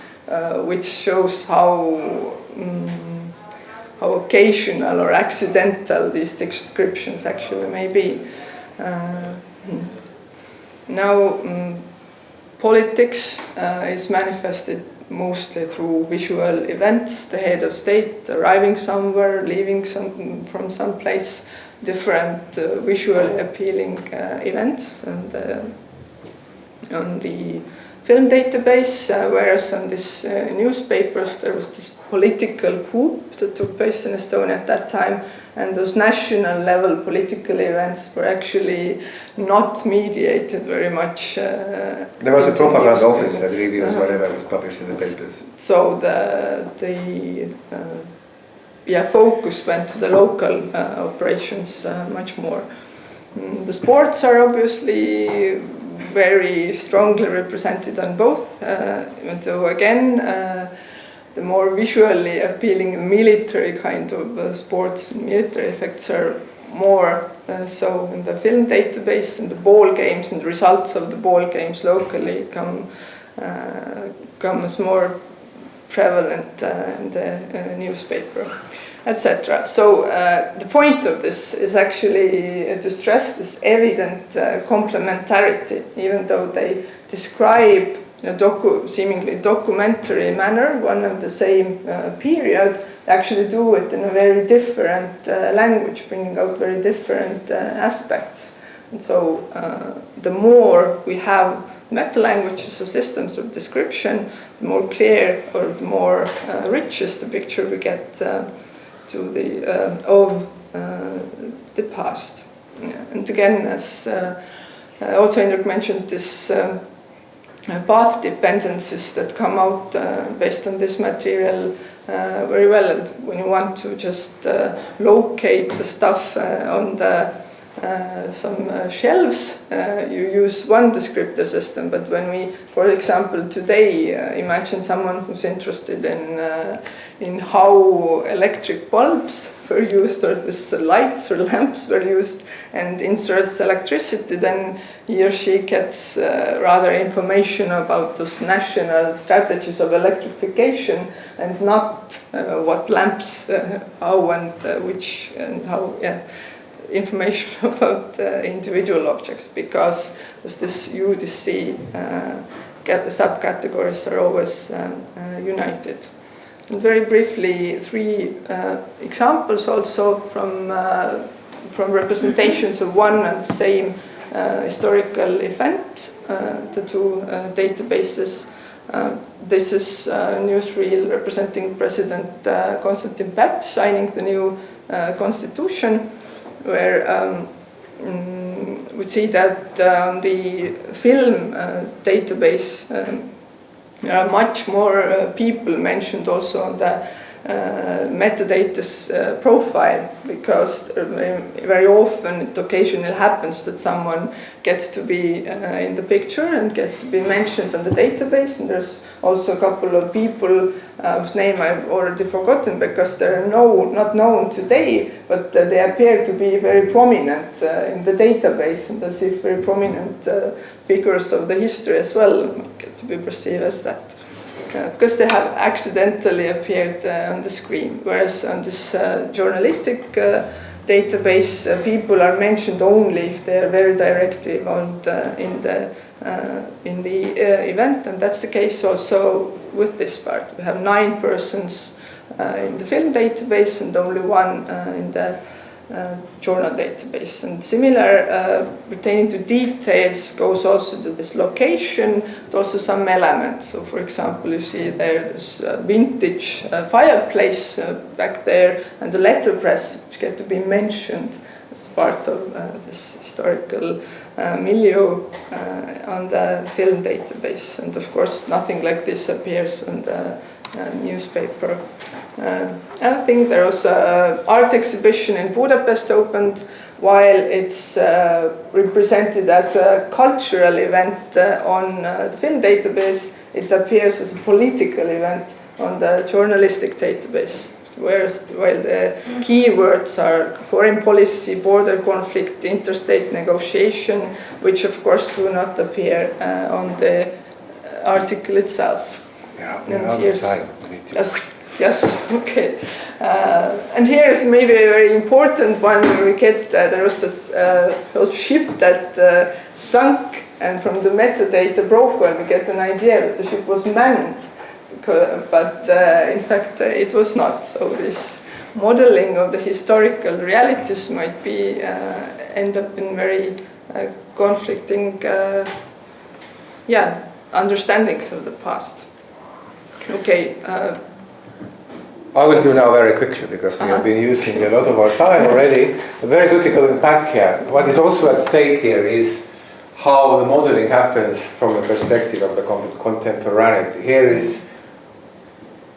which shows how occasional or accidental these descriptions actually may be. Now, politics is manifested mostly through visual events, the head of state arriving somewhere, leaving from some place, different visually appealing events. And on the film database, whereas on these newspapers there was this political coup that took place in Estonia at that time, and those national level political events were actually not mediated very much. There was a propaganda office that reviews whatever was published in the papers. So the focus went to the local operations much more. The sports are obviously very strongly represented on both. So again, the more visually appealing military kind of sports, military effects are more so in the film database, and the ball games and the results of the ball games locally come as more prevalent in the newspaper, etc. So the point of this is actually to stress this evident complementarity, even though they describe in a seemingly documentary manner one and the same period, they actually do it in a very different language, bringing out very different aspects. And so the more we have metalanguages or systems of description, the more clear or the more rich is the picture we get to the of the past. Yeah. And again, as also Indrek mentioned, this path dependencies that come out based on this material very well. And when you want to just locate the stuff on the some shelves, you use one descriptive system. But when we, for example, today imagine someone who's interested in how electric bulbs were used, or this lights or lamps were used, and inserts electricity, then he or she gets rather information about those national strategies of electrification, and not what lamps, how and which and how. Yeah. Information about individual objects, because there's this UDC the subcategories are always united. And very briefly, three examples also from representations of one and the same historical event, the two databases. This is a newsreel representing President Konstantin Päts signing the new constitution, where we see that the film database there are much more people mentioned also on the metadata's profile, because very often it occasionally happens that someone gets to be in the picture and gets to be mentioned on the database, and there's also a couple of people whose name I've already forgotten because they're not known today, but they appear to be very prominent in the database, and as if very prominent figures of the history as well get to be perceived as that. Because they have accidentally appeared on the screen, whereas on this journalistic database, people are mentioned only if they are very directly involved in the event, and that's the case also with this part. We have 9 persons in the film database and only 1 in the journal database. And similar pertaining to details goes also to this location, but also some elements. So for example, you see there's a vintage fireplace back there, and the letterpress, which get to be mentioned as part of this historical milieu on the film database. And of course nothing like this appears on the newspaper. I think there was an art exhibition in Budapest opened. While it's represented as a cultural event on the film database, it appears as a political event on the journalistic database. Whereas while the keywords are foreign policy, border conflict, interstate negotiation, which of course do not appear on the article itself. Yes, okay. And here is maybe a very important one. We get there was a ship that sunk, and from the metadata profile we get an idea that the ship was manned, but in fact it was not. So this modeling of the historical realities might be end up in very conflicting, understandings of the past. Okay. I will do now very quickly because we have been using a lot of our time already. Very quickly going back here. What is also at stake here is how the modeling happens from the perspective of the contemporaneity. Here is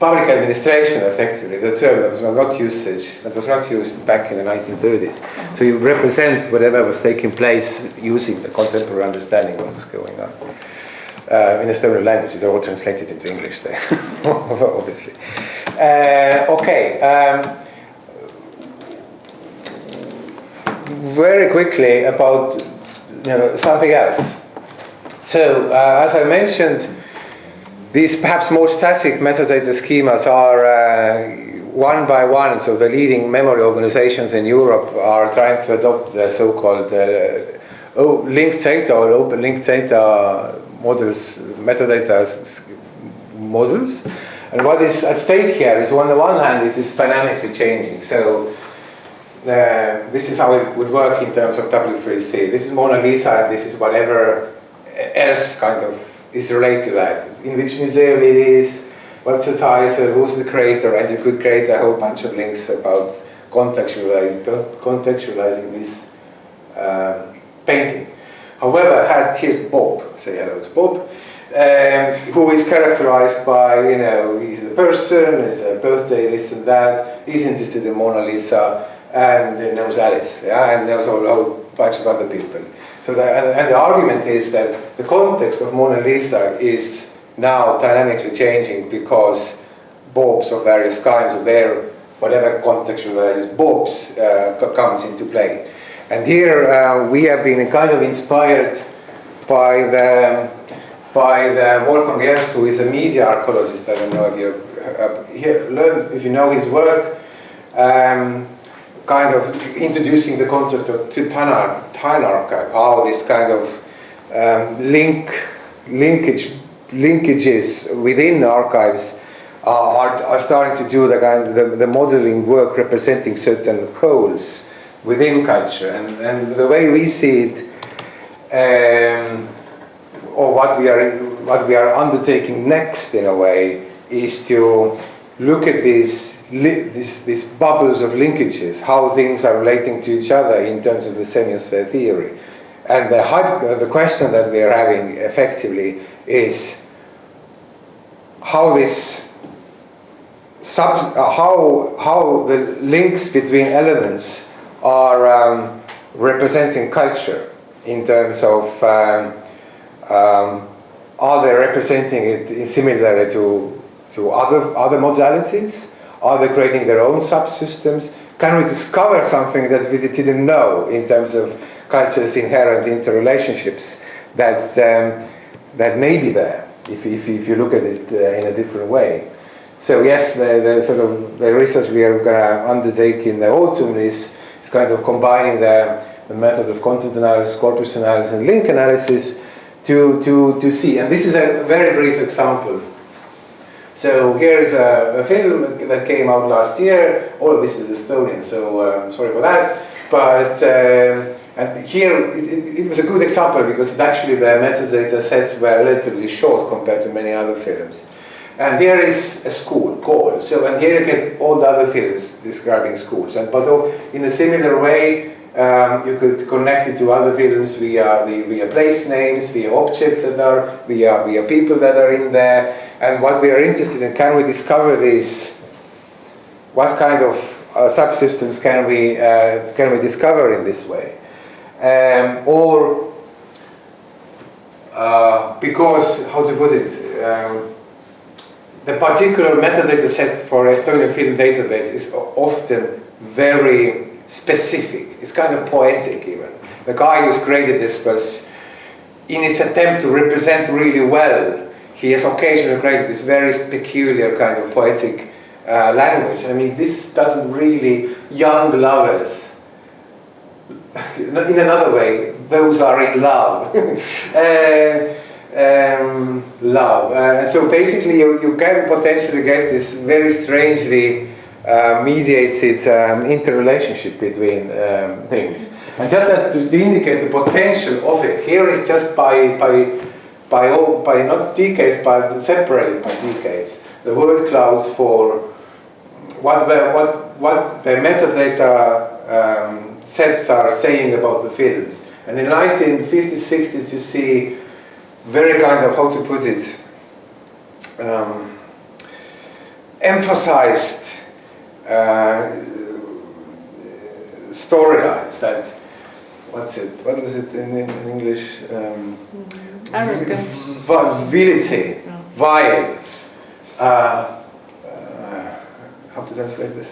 public administration, effectively, the term that was not used back in the 1930s. So you represent whatever was taking place using the contemporary understanding of what was going on. In Estonian language, they're all translated into English there, obviously. Very quickly about something else. So, as I mentioned, these perhaps more static metadata schemas are one by one. So the leading memory organizations in Europe are trying to adopt the so-called linked data or open linked data models, metadata models. And what is at stake here is, on the one hand, it is dynamically changing. So this is how it would work in terms of W3C. This is Mona Lisa, and this is whatever else kind of is related to that. In which museum it is, what's the title, who's the creator, and you could create a whole bunch of links about contextualizing this painting. However, here's Bob, say hello to Bob, who is characterized by, he's a person, his birthday, this and that, he's interested in Mona Lisa, and knows Alice, and knows a whole bunch of other people. So and the argument is that the context of Mona Lisa is now dynamically changing because Bobs of various kinds of their, whatever contextualizes Bobs, comes into play. And here we have been kind of inspired by the Wolfgang Ernst, who is a media archaeologist. I don't know if you know his work, kind of introducing the concept of time archive, how this kind of linkages within archives are starting to do the modeling work representing certain wholes within culture, and the way we see it, or what we are undertaking next, in a way, is to look at these bubbles of linkages, how things are relating to each other in terms of the semiosphere theory, and the question that we are having effectively is how this how the links between elements are representing culture in terms of are they representing it similarly to other modalities? Are they creating their own subsystems? Can we discover something that we didn't know in terms of culture's inherent interrelationships that may be there if you look at it in a different way? So yes, the research we are going to undertake in the autumn is kind of combining the method of content analysis, corpus analysis, and link analysis to see. And this is a very brief example. So here is a film that came out last year. All of this is Estonian, so sorry for that. But and here it was a good example because actually the metadata sets were relatively short compared to many other films. And here is a school called. So and here you get all the other films describing schools. And but in a similar way, you could connect it to other films via place names, via objects that are via people that are in there. And what we are interested in, can we discover these? What kind of subsystems can we discover in this way? Because how to put it? The particular metadata set for Estonian film database is often very specific. It's kind of poetic even. The guy who's created this was, in his attempt to represent really well, he has occasionally created this very peculiar kind of poetic language. I mean, this doesn't really, young lovers, in another way, those are in love. And so basically you can potentially get this very strangely mediated interrelationship between things. And just as to indicate the potential of it, here is just by not decades, but separated by decades, the word clouds for what the metadata sets are saying about the films. And in the 1950s, 60s, you see very kind of, how to put it, emphasized storylines that, what was it in English? Arrogance. Virility, vile. How to translate this?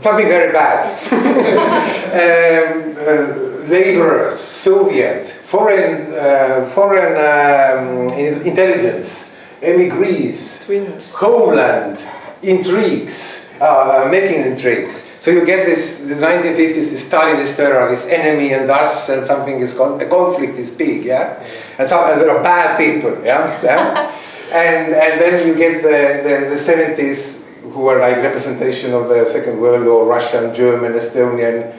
Something very bad. Laborers, Soviet, foreign intelligence, emigres, Twins. homeland, intrigues, making intrigues. So you get this, the 1950s, the Stalinist era, this enemy and us, and something is the conflict is big, yeah, and there are bad people, yeah. And then you get the 70s, who are like representation of the Second World War, Russian, German, Estonian,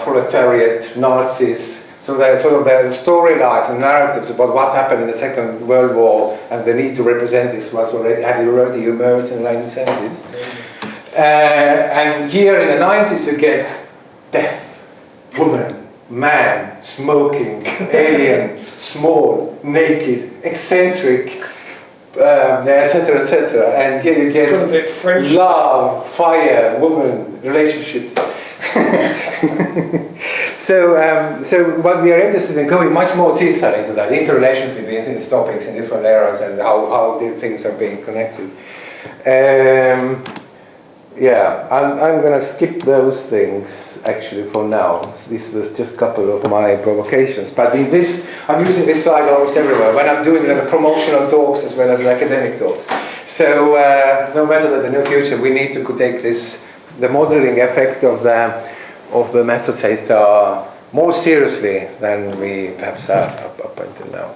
proletariat, Nazis. So the sort of the storylines and narratives about what happened in the Second World War and the need to represent this had already emerged in the 1970s. And here in the 90s you get death, woman, man, smoking, alien, small, naked, eccentric, etc., etc. And here you get love, fire, woman, relationships. So what we are interested in going much more detail into that interrelation between these topics in different eras and how the things are being connected. Yeah, I'm going to skip those things actually for now. This was just a couple of my provocations. But in this, I'm using this slide almost everywhere when I'm doing the promotional talks as well as the academic talks. So no matter that in the future we need to take this, the modeling effect of the metadata more seriously than we perhaps have up until now.